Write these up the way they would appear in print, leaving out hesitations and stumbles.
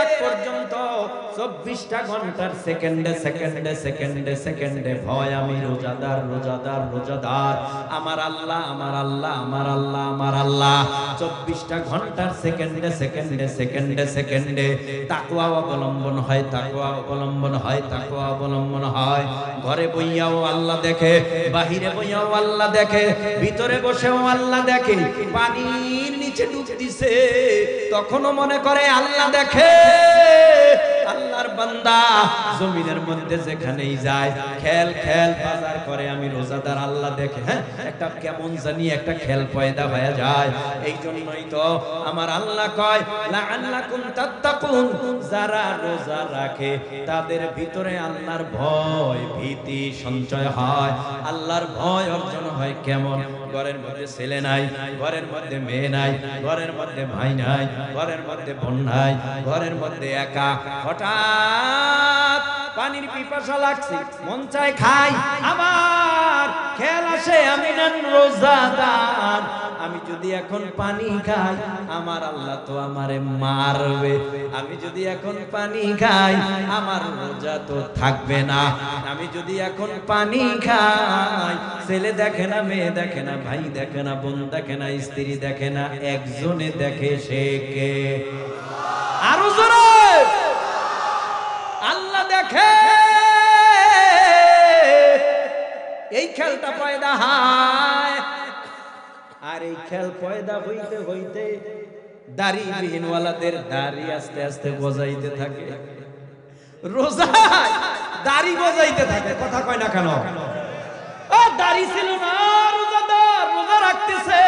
আগ পর্যন্ত 24টা ঘন্টার সেকেন্ডে সেকেন্ডে সেকেন্ডে সেকেন্ডে ভয় আমি রোজাদার রোজাদার রোজাদার, আমার আল্লাহ আমার আল্লাহ আমার আল্লাহ আমার আল্লাহ। 24টা ঘন্টার সেকেন্ডে সেকেন্ডে সেকেন্ডে সেকেন্ডে তাকওয়া অবলম্বন হয়, তাকওয়া অবলম্বন হয়, তাকওয়া অবলম্বন হয়। ঘরে বইয়াও আল্লাহ দেখে, বাহিরে বইয়াও আল্লাহ দেখে, ভিতরে বসেও আল্লাহ দেখে। পানির নিচে ডুব দিছে তখনও মনে করে আল্লাহ দেখে। আল্লাহর বান্দা জমিনের মধ্যে যেখানেই যায় খেল খেল বাজার করে আমি রোজাদার আল্লাহ দেখে। হ্যাঁ, একটা কেমন জানি একটা খেল পয়দা হয়ে যায়। এই জন্যই তো আমার আল্লাহ কয় লাআল্লাকুম তাত্তাকুন, যারা রোজা রাখে তাদের ভিতরে আল্লাহর ভয় ভীতি সঞ্চয় হয়, আল্লাহর ভয় অর্জন হয়। কেমন? ঘরের মধ্যে ছেলে নাই, ঘরের মধ্যে মেয়ে নাই, ঘরের মধ্যে ভাই নাই, ঘরের মধ্যে বোন নাই, ঘরের মধ্যে একা। হঠাৎ পানির পিপাসা লাগছে, মন চায় খাই, আমার খেয়াল আসে আমি না রোজাদার, আমি যদি এখন পানি খাই আমার আল্লাহ তো আমারে মারবে, আমি যদি এখন পানি খাই আমার রোজা তো থাকবে না, আমি যদি এখন পানি খাই ছেলে দেখে না, মেয়ে দেখে না, ভাই দেখে না, বোন দেখে না, স্ত্রী দেখে না, একজনে দেখে, সে কে? আরো জোরে আল্লাহ দেখে। এই খেলটা পয়দা হয়, আর এই খেল পয়দা হইতে হইতে দাড়ি বিহীনওয়ালাদের দাড়ি আস্তে আস্তে গজাইতে থাকে, রোজা দাড়ি গজাইতে থাকে। কথা কয় না কেন? দাড়ি ছিল না, রোজাদার রোজা রাখতেছে,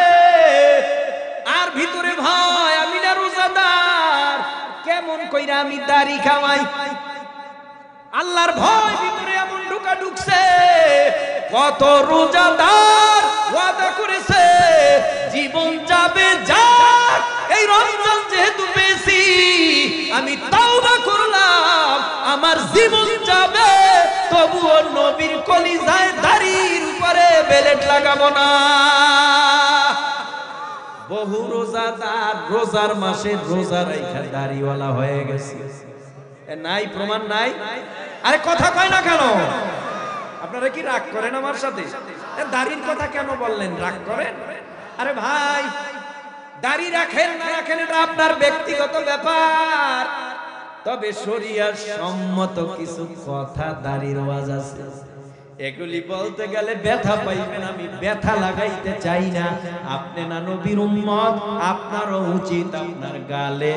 আর ভিতরে ভয় আমি না রোজাদার, কেমন কইরা আমি দাড়ি খাওয়াই। আল্লাহর ভয় ভিতরে এমন ঢুকা ঢুকছে। কত রোজাদার ওয়াদা করেছে জীবন যাবে যাক, এই রমজান যেহেতু পেয়েছি আমি তাওবা করলাম, আমার জীবন যাবে তবুও নবীর কলিজায় দাড়ির উপরে বেলেট লাগাবো না। বহু রোজাদার রোজার মাসে রোজা রাখা দাড়িওয়ালা হয়ে গেছে। নাই? প্রমাণ নাই? আরে কথা কয় না কেন? আপনারা কি রাগ করেন আমার সাথে? দাড়ির কথা কেন বললেন? রাগ করেন? আরে ভাই, দাড়ি রাখেন না রাখেন এটা আপনার ব্যক্তিগত ব্যাপার, তবে শরীয়ত সম্মত কিছু কথা দাড়ির ওয়াজ আছে, এগুলি বলতে গেলে ব্যথা পাইবেন। আমি ব্যথা লাগাইতে চাই না। আপনি না নবীর উম্মত, আপনারও উচিত আপনার গালে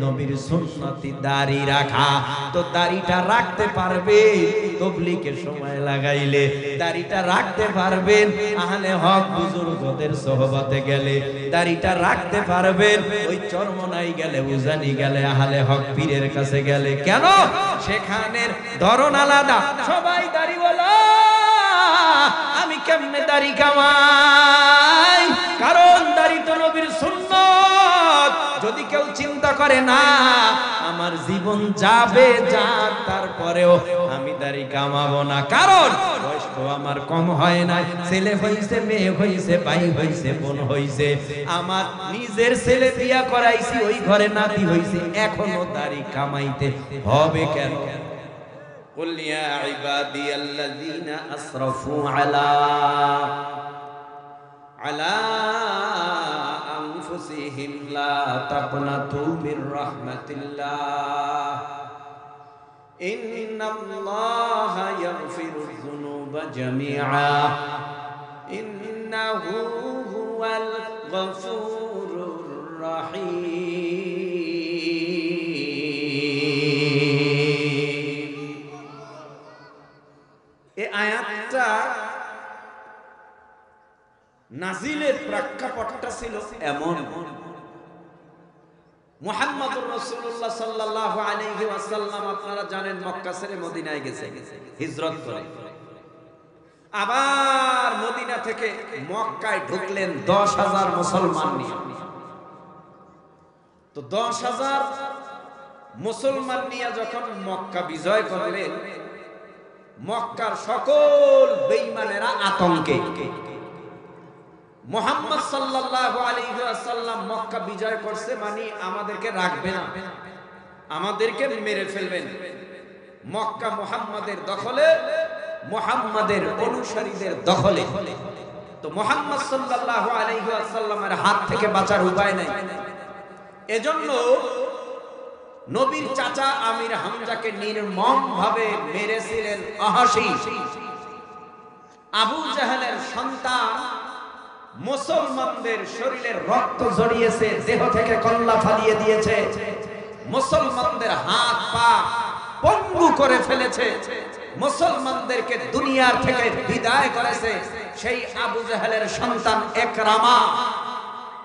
নবীর সুন্নতি দাড়ি রাখা। তো দাড়িটা রাখতে পারবে তবলিগের সময় লাগাইলে, দাড়িটা রাখতে পারবেন আহলে হক বুজুর্গদের সোহবতে গেলে, দাড়িটা রাখতে পারবেন ওই চরমনাই গেলে, উজানি গেলে, আহলে হক পীরের কাছে গেলে। কেন? সেখানের ধরন আলাদা, সবাই দাড়িওয়ালা, আমি কেমনে দাড়ি কামাই? কারণ দাড়ি তো নবীর সুন্নত। যদি কেউ চিন্তা করে না আমার জীবন যাবে যাক তারপরেও আমি দাড়ি কামাবো না, কারণ বয়স তো আমার কম হয় নাই, ছেলে হইছে, মেয়ে হইছে, ভাই হইছে, বোন হইছে, আমার নিজের ছেলে বিয়া করাইছি, ওই ঘরে নাতি হইছে, এখনো দাড়ি কামাইতে হবে কেন? قل يا عبادي الذين أسرفوا على أنفسهم لا تقنطوا من رحمة الله إن الله يغفر الذنوب جميعا إنه هو الغفور الرحيم। এই আয়াতটা নাজিলের প্রেক্ষাপটটা ছিল এমন, মুহাম্মদুর রাসূলুল্লাহ সাল্লাল্লাহু আলাইহি ওয়াসাল্লাম আপনারা জানেন মক্কা ছেড়ে মদিনায় গেছে হিজরত করে, আবার মদিনা থেকে মক্কায় ঢুকলেন 10,000 মুসলমান নিয়ে। তো 10,000 মুসলমান নিয়ে যখন মক্কা বিজয় করলেন, মক্কার সকল বেঈমানেরা আতঙ্কে। মুহাম্মদ সাল্লাল্লাহু আলাইহি ওয়াসাল্লাম মক্কা বিজয় করছে মানে আমাদেরকে রাখবে না, আমাদেরকে মেরে ফেলবেন। মক্কা মুহাম্মাদের দখলে, মুহাম্মাদের অনুসারীদের দখলে। তো মুহাম্মদ সাল্লাল্লাহু আলাইহি ওয়াসাল্লামের হাত থেকে বাঁচার উপায় নাই। এজন্য নবীর চাচা আমির হামজাকে নির্মমভাবে মেরেছিলেন আহাসি। আবু জাহেলের সন্তান মুসলমানদের শরীরের রক্ত ঝরিয়েছে, দেহ থেকে কল্লা ফালিয়ে দিয়েছে, মুসলমানদের হাত পা পঙ্গু করে ফেলেছে, মুসলমানদেরকে দুনিয়ার থেকে বিদায় করেছে। সেই আবু জাহেলের সন্তান ইকরামা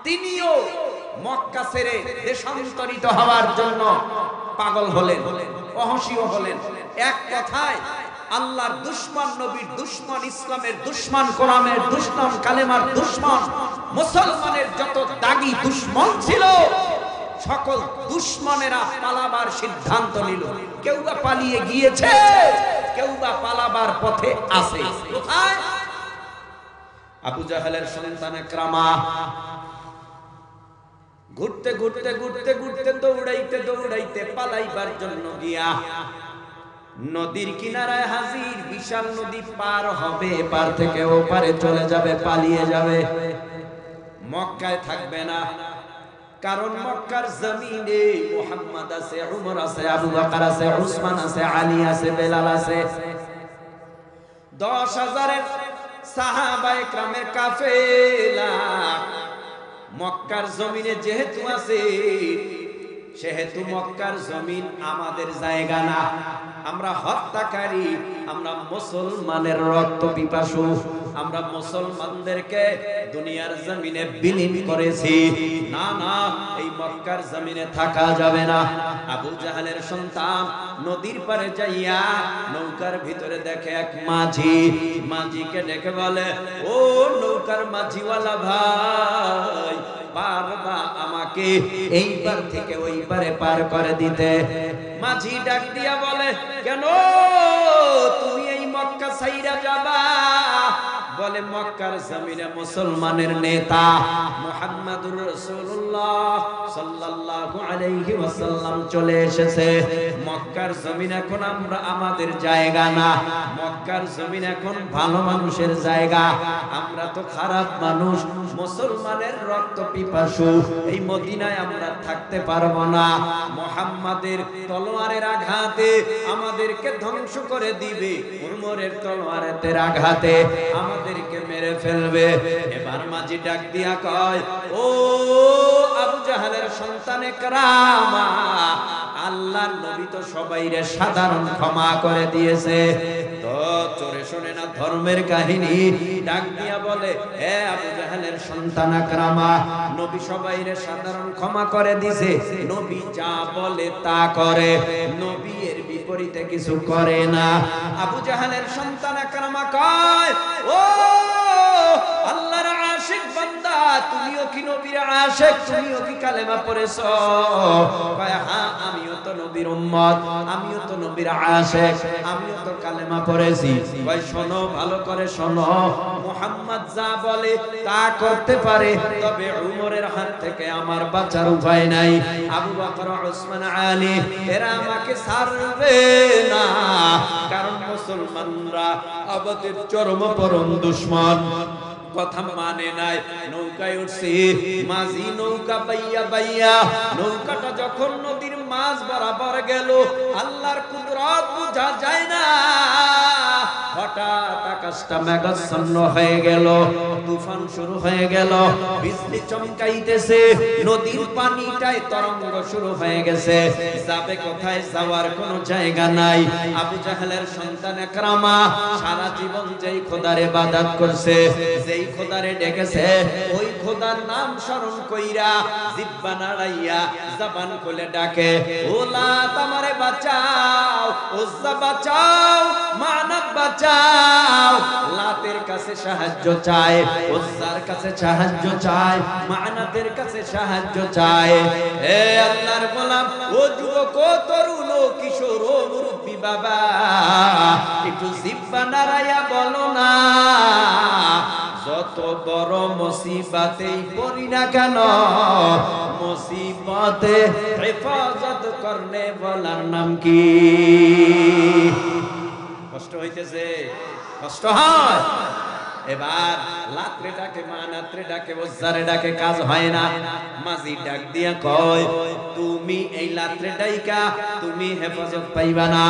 তিনিও মক্কা ছেড়ে দেশান্তরিত হওয়ার জন্য পাগল হলেন, অহসীও হলেন। এক কথায় আল্লাহর দুশমন, নবীর দুশমন, ইসলামের দুশমন, কোরআনের দুশমন, কালেমার দুশমন, মুসলমানের যত দাগী দুশমন ছিল সকল দুশমনেরা পালাবার সিদ্ধান্ত নিল। কেউ বা পালিয়ে গিয়েছে, কেউ বা পালাবার পথে আছে। কোথায়? আবু জাহেলের সন্তান ইকরামা ঘুরতে ঘুরতে ঘুরতে ঘুরতে দৌড়াইতে দৌড়াইতে পালাইবার জন্য গিয়া নদীর কিনারায় হাজির। বিশাল নদী পার হবে, এপার থেকে ওপারে চলে যাবে, পালিয়ে যাবে, মক্কায় থাকবে না। কারণ মক্কার জমিনে মুহাম্মদ আছে, উমর আছে, আবু বকর আছে, উসমান আছে, আলী আছে, বেলাল আছে, 10,000 সাহাবায়ে কেরামের কাফেলা মক্কার জমিনে যেহেতু আছে, সেহেতু মক্কার জমিন আমাদের জায়গা না। আমরা হত্যাকারী, আমরা মুসলমানের রক্ত পিপাসু, আমরা মুসলমানদেরকে দুনিয়ার জমিনে বিলীন করেছি। না না, এই মক্কার জমিনে থাকা যাবে না। আবু জাহেলের সন্তান নদীর পারে যাইয়া নৌকার ভিতরে দেখে এক মাঝি। মাঝিকে ডেকে বলে, ও নৌকার মাঝিওয়ালা ভাই, পারবা আমাকে এই পার থেকে ওই পারে পার করে দিতে? মাঝি ডাক দিয়া বলে, কেন তুমি এই মক্কা ছাইরা যাবা? বলে, মক্কার জমিনে মুসলমানের নেতা মুহাম্মদুর রাসূলুল্লাহ সাল্লাল্লাহু আলাইহি ওয়াসাল্লাম চলে এসেছে। মক্কার জমিন এখন আমরা আমাদের জায়গা না, মক্কার জমিন এখন ভালো মানুষের জায়গা। আমরা তো খারাপ মানুষ, মুসলমানের রক্ত পিপাসু, এই মদিনায় আমরা থাকতে পারবো না। মুহাম্মাদের তলোয়ারের আঘাতে আমাদেরকে ধ্বংস করে দিবে, উমরের তলোয়ারের আঘাতে আমাদেরকে মেরে ফেলবে। এবার মাঝি ডাক দিয়া কয়, ও আবু জাহেলের সন্তান ইকরামা, আল্লাহর নবী তো সবাইরে সাধারণ ক্ষমা করে দিয়েছে। তো চোরে শোনে না ধর্মের কাহিনী। ডাক দিয়া বলে, হে আবু জাহেলের সন্তান ইকরামা, নবী সবাইরে সাধারণ ক্ষমা করে দিয়েছে। নবী যা বলে তা করে, নবী এর বিপরীতে কিছু করে না। আবু জাহেলের সন্তান ইকরামা কয়, ও আল্লাহর আশিক বান্দা, তুমিও কি নবীর আশিক? তুমিও কি কালেমা পড়েছো? কয়, হ্যাঁ, আমিও তো নবীর উম্মত, আমিও তো নবীর আশিক, আমিও তো কালেমা পড়েছি। কয়, শোনো, ভালো করে শোনো, মুহাম্মদ যা বলে তা করতে পারে, তবে উমরের হাত থেকে আমার বাঁচার উপায় নাই। আবু বকর, উসমান, আলী এরা আমাকে ছাড়বে না, কারণ মুসলমানরা আমাদের চরমপরম দুশমন। কথা মানে নাই। নৌকায় উঠছি, মাঝি নৌকা বাইয়া বাইয়া নৌকাটা যখন নদীর মাঝ বরাবর গেল, আল্লাহর কুদরত বোঝা যায় না। হঠাৎ আকাশটা মেঘাচ্ছন্ন হয়ে গেল, তুফান শুরু হয়ে গেল, বিজলি চমকাইতেছে, নদীর পানিটায় তরঙ্গ শুরু হয়ে গেছে। যাবে কোথায়, যাওয়ার কোনো জায়গা নাই। আবু জাহেলের সন্তান ইকরামা সারা জীবন যেই খোদার ইবাদত করছে, যেই খোদারে ডেকেছে, ওই খোদার নাম স্মরণ কইরা জিহ্বা নাড়াইয়া জবান খুলে ডাকে, ও লাত আমারে বাঁচাও, উজ্জা বাঁচাও, মানাত বাঁচাও। লাতের কাছে সাহায্য চায়, উজ্জার কাছে সাহায্য চায়, মানাতের কাছে সাহায্য চায়। হে আল্লাহর গোলাম, ও যুবক, ও তরুণ, ও কিশোর, ও মুরব্বি বাবা, একটু জিহ্বা নাড়াইয়া বলো না, যত বড় মুসিবতেই পড়ি না কেন, মুসিবতে হেফাজত করনে বলার নাম কি? কষ্ট হইতেছে, কষ্ট হয়। এবার লাত্রে ডাকে মা, নাত্রে ডাকে ওজ্জারে ডাকে, কাজ হয় না। মাঝি ডাক দিয়া কয়, তুমি এই লাত্রে ডাইকা তুমি হেফাজত পাইবা না,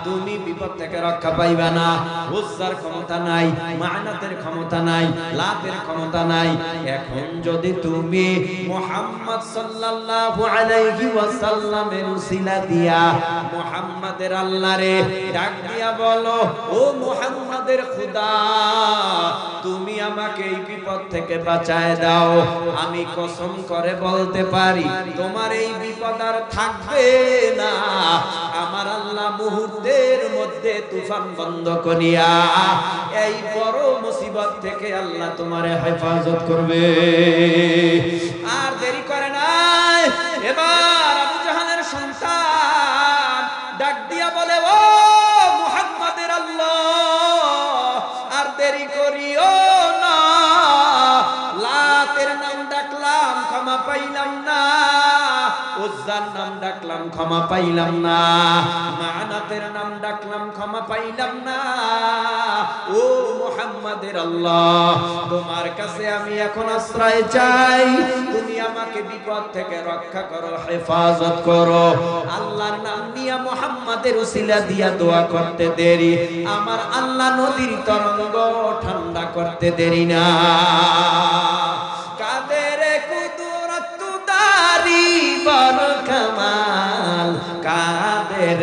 তুমি বিপদ থেকে রক্ষা পাইবা না। ওজ্জার ক্ষমতা নাই, মানাতের ক্ষমতা নাই, লাতের ক্ষমতা নাই। এখন যদি তুমি মুহাম্মদ সাল্লাল্লাহু আলাইহি ওয়াসাল্লামের উসিলা দিয়া মুহাম্মাদের আল্লাহরে ডাক দিয়া বলো, ও মুহাম্মাদের খোদা, তুমি আমাকে এই বিপদ থেকে বাঁচায় দাও, আমি কসম করে বলতে পারি তোমার এই বিপদ আর থাকবে না। আমার আল্লাহ মুহূর্তের মধ্যে তুফান বন্ধ করিয়া এই বড় মুসিবত থেকে আল্লাহ তোমারে হেফাজত করবে। আর দেরি করে নাই, এবার আবু জাহালের সন্তান ডাক দিয়া বলে, ও মুহাম্মাদের আল্লাহ, আর দেরি করিও না। লাতের নাম ডাকলাম, ক্ষমা পাইলাম না। উজ্জার নাম ডাকলাম, ক্ষমা পাইলাম না। মানাতের নাম ডাকলাম, ক্ষমা পাইলাম না। ও মুহাম্মাদের আল্লাহ, তোমার কাছে আমি এখন আশ্রয় চাই, তুমি আমাকে বিপদ থেকে রক্ষা করো, হেফাজত করো। আল্লাহর নাম নিয়ে মুহাম্মাদের উসিলা দিয়া দোয়া করতে দেরি, আমার আল্লাহ নদীর তরঙ্গ ঠান্ডা করতে দেরি না। কাদের কুদরত দারি বড় কামাল, কাদের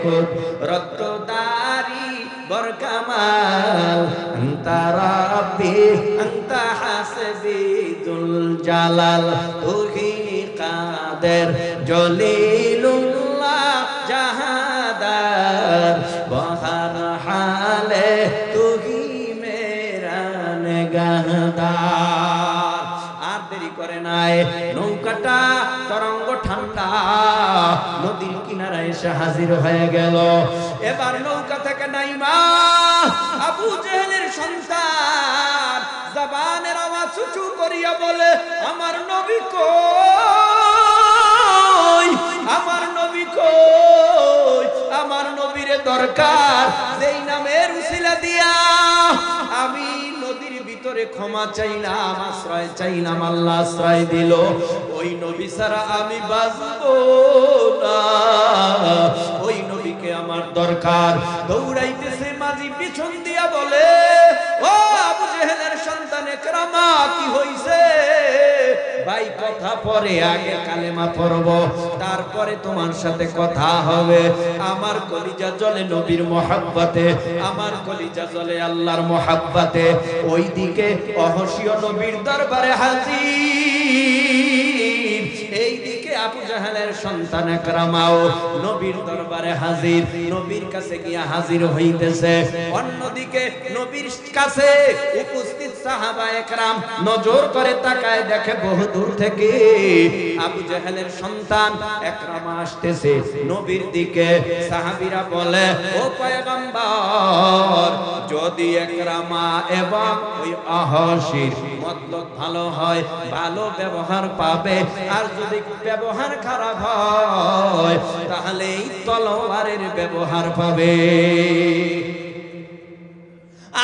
কুদরত দারি বড় কামাল, আনতা রাব্বি আনতা হাসবি যুল জালাল, তুহি কাদের জলিলুল্লাহ জাহাদার, বহার হালে তুহি মেরা নেগাহদার। আর দেরি করে নাই, নৌকাটা তরঙ্গ ঠান্ডা নদীর কিনারায় এসে হাজির হয়ে গেল। এবার নৌকা থেকে নাইমা আবু জেহেলের সন্তান জবানের আওয়াজ উঁচু করিয়া বলে, আমার নবী কই, আমার নবী কই, আমার নবীরে দরকার, যেই নামের উসিলা দিয়া আমি নদীর ভিতরে ক্ষমা চাইলাম, আশ্রয় চাইলাম, আল্লাহ আশ্রয় দিল, ওই নবী ছাড়া আমি বাঁচবো না, ওই নবীকে আমার দরকার। দৌড়াইতেছে মাঝি, পিছন দিয়া বলে, ও আবু জেহেলের সন্তান একরামা, কি হইছে ভাই? কথা পরে, আগে কালেমা পড়ব, তারপরে তোমার সাথে কথা হবে। আমার কলিজা জ্বলে নবীর মহব্বতে, আমার কলিজা জ্বলে আল্লাহর মহব্বতে। ওইদিকে অহসীয় নবীর দরবারে হাজির, এইদিকে আবু জাহেলের সন্তান একরামাও নবীর দরবারে হাজির, নবীর কাছে গিয়া হাজির হইতেছে। অন্যদিকে নবীর কাছে উপস্থিত সাহাবা একরাম নজর করে তাকায়, দেখে বহু দূর থেকে আবু জাহেলের সন্তান একরামা আসতেছে নবীর দিকে। সাহাবীরা বলে, ও পয়গম্বর, যদি একরামা এবং ওই আহসির মতলব ভালো হয়, ভালো ব্যবহার পাবে, আর যদি ব্যবহার খারাপ হয় তাহলে এই তলোয়ারের ব্যবহার পাবে।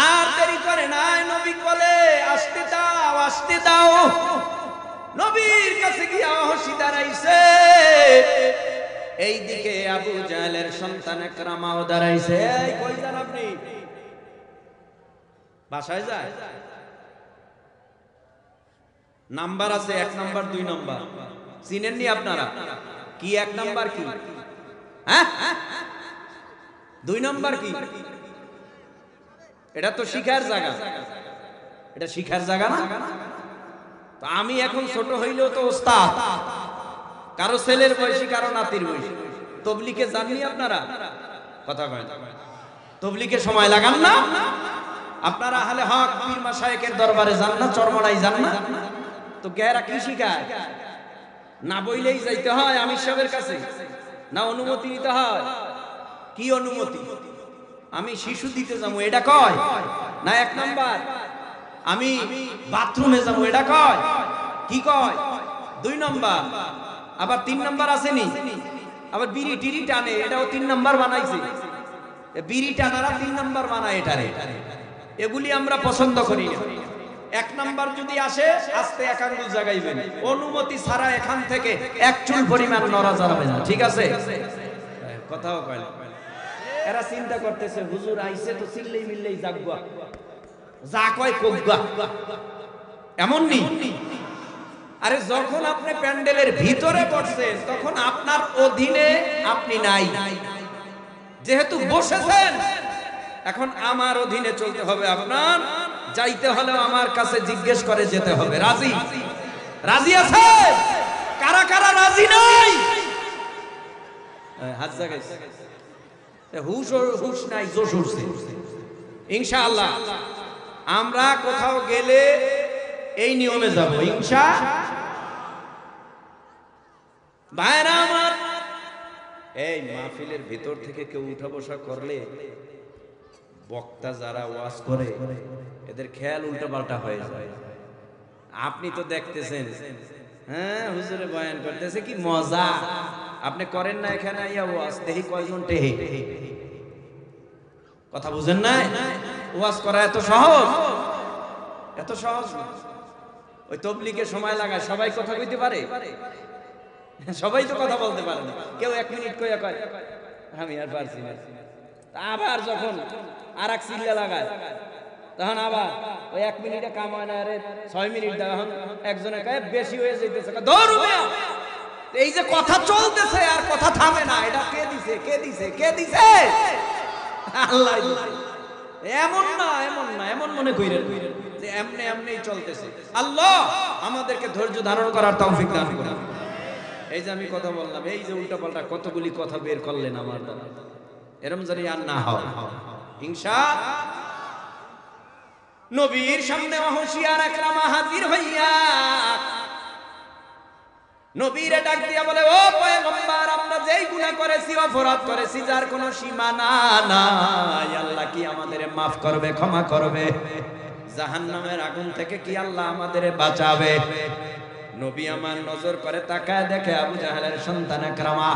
আর দেরি করে নাই, নবী বলে, আসতে দাও, আসতে দাও। নবীর কাছে গিয়া আহসি দাঁড়াইছে, এইদিকে আবু জাহেলের সন্তান একরামাও দাঁড়াইছে। এই কই যান আপনি? বাসায় যায়? নাম্বার আছে, 1 নাম্বার 2 নাম্বার, চিনেননি আপনারা? কি 1 নাম্বার কি? হ্যাঁ, 2 নাম্বার কি? এটা তো শিখার জায়গা, এটা শিখার জায়গা না। তো আমি এখন ছোট হইলেও তো ওস্তাদ, কারো ছেলের বয়সী, কারো নাতির বয়সী। তবলিগে জাননি আপনারা? কথা কয়, তবলিগে সময় লাগান না আপনারা? আহলে হক পীর মাশায়েখের দরবারে যান না? চরমড়াই যান না? তো গেরা কি শিখায়? না বইলেই যাইতে হয় আমির সাহেবের কাছে, না অনুমতি নিতে হয়? কি অনুমতি? আমি শিশু দিতে যাবো এটা কয় না? 1 নাম্বার আমি বাথরুমে যাবো এটা কয়? কি কয়? 2 নাম্বার। আবার 3 নাম্বার আসেনি, আবার বিড়ি টিড়ি টানে, এটাও 3 নাম্বার বানাইছে। বিড়ি টানারা 3 নাম্বার বানায় এটারে। এগুলি আমরা পছন্দ করি না। 1 নাম্বার যদি আসে আস্তে এক আঙ্গুল জাগাইবেন, অনুমতি ছাড়া এখান থেকে 1 চুল পরিমাণ নড়া যাবে না, ঠিক আছে? কথাও কয় না। এরা চিন্তা করতেছে হুজুর আইছে তো চিল্লেই মিল্লেই জাগবা, যা কয় কোগবা, এমন নি। আরে যখন আপনি প্যান্ডেলের ভিতরে বসছেন তখন আপনার অধীনে আপনি নাই, যেহেতু বসেছেন এখন আমার অধীনে চলতে হবে। আপনার যাইতে হলেও আমার কাছে জিজ্ঞেস করে যেতে হবে। রাজি? রাজি আছে? কারা কারা রাজি নাই? হাত জাগাইছে। হুশ নাই, জোশ উঠছে। ইনশাআল্লাহ আমরা কোথাও গেলে এই নিয়মে যাব ভাইরা আমার। এই মাহফিলের ভিতর থেকে কেউ উঠা বসা করলে বক্তা যারা ওয়াজ করে এদের খেয়াল উল্টা পাল্টা হয়ে যায়। আপনি তো দেখতেছেন, হ্যাঁ হুজুরে বয়ান করতেছে কি মজা, আপনি করেন না এখানে আইয়া ওয়াজ, দেখি কয়জন টেহে। কথা বুঝেন না? ওয়াজ করা এত সহজ, এত সহজ না। ওই তবলিগের সময় লাগায়, সবাই কথা কইতে পারে? সবাই তো কথা বলতে পারে না। কেউ 1 মিনিট কইয়া কয় আমি আর পারছি না, আবার যখন আর এক চিল্লা লাগায় তখন আবার ওই 1 মিনিটে কাম হয় না, আরে 6 মিনিট দাও। এখন একজনে কয় বেশি হয়ে যাইতেছে, ধরু মিয়া। এই যে কথা চলতেছে আর কথা থামে না, এটা কে দিছে কে দিছে কে দিছে? আল্লাহ দিছে। এমন না এমন না, এমন মনে কইরেন যে এমনি এমনি চলতেছে। আল্লাহ আমাদেরকে ধৈর্য ধারণ করার তৌফিক দান করুন। এই যে আমি কথা বললাম, এই যে উল্টাপাল্টা কতগুলি কথা বের করলেন আমার দ্বারা, এরম জানি আর না হয় ইনশাআল্লাহ। নবীর সামনে হুঁশিয়ার একরামা হাজির হইয়া নবীরে ডাক দিয়া বলে, ও পয়গম্বর, আমরা যেই গুনাহ করেছি, অপরাধ করেছি, যার কোনো সীমানা নাই, আল্লাহ কি আমাদের মাফ করবে, ক্ষমা করবে? জাহান্নামের আগুন থেকে কি আল্লাহ আমাদের বাঁচাবে? নবী আমার নজর করে তাকায় দেখে আবু জাহেলের সন্তান একরামা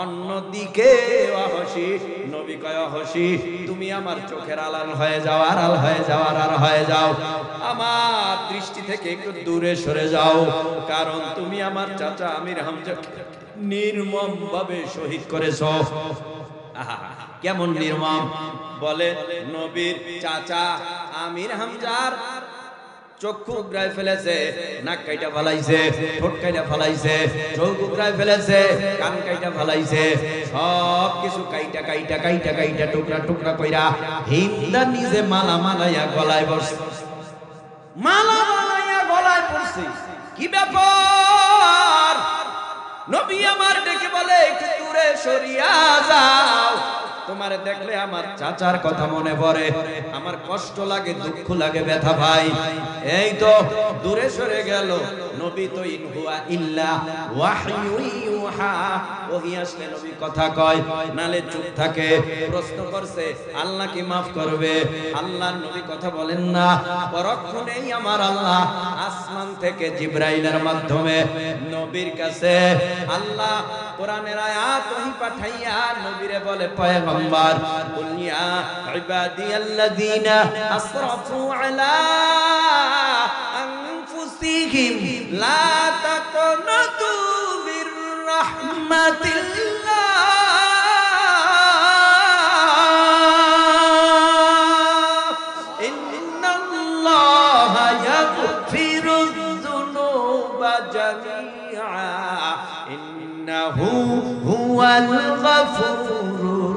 অন্যদিকে অহসি। নবী কয়, অহসি তুমি আমার চোখের আড়াল হয়ে যাও, আড়াল হয়ে যাও, আড়াল হয়ে যাও, আমার দৃষ্টি থেকে একটু দূরে সরে যাও, কারণ তুমি আমার চাচা আমির হামজাকে নির্মম ভাবে শহীদ করেছো। কেমন নির্মম? বলে নবীর চাচা আমির হামজার চক্ষু উগড়ায় ফেলেছে, নাক কাইটা ফেলাইছে, ঠোঁট কাইটা ফেলাইছে, চোখ উগড়ায় ফেলেছে, কান কাইটা ফেলাইছে, সব কিছু কাইটা কাইটা কাইটা কাইটা টুকরা টুকরা কইরা হিন্দা নিজে মালা মালাইয়া গলায় বসে, মালা মালাইয়া গলায় পড়ছে। কি ব্যাপার? নবী আমার ডেকে বলে, একটু দূরে সরিয়া যাও, তোমার দেখলে আমার চাচার কথা মনে পড়ে, আমার কষ্ট লাগে, দুঃখ লাগে, ব্যথা ভাই। এই তো দূরে সরে গেল। নবী তো ইন হুয়া ইল্লা ওয়াহয়ু ইউহা, ওহী আসলে নবী কথা কয়, নালে চুপ থাকে। প্রশ্ন করছে আল্লাহ কি মাফ করবে? আল্লাহর নবী কথা বলেন না। পরক্ষণেই আমার আল্লাহ আসমান থেকে জিবরাইলের মাধ্যমে নবীর কাছে আল্লাহ কোরআনের আয়াত ওহী পাঠাইয়া নবীরে বলে, পয়গম্বর কুল ইয়া ইবাদিয়াল্লাযীনা আসরাফু আলা আনফুসিহিম লা তাকনাতু মির রাহমাতিল্লাহ ইন্নাল্লাহা ইয়াগফিরুয যুনুবা জামিআ ইন্নাহু হুয়াল গফুরুর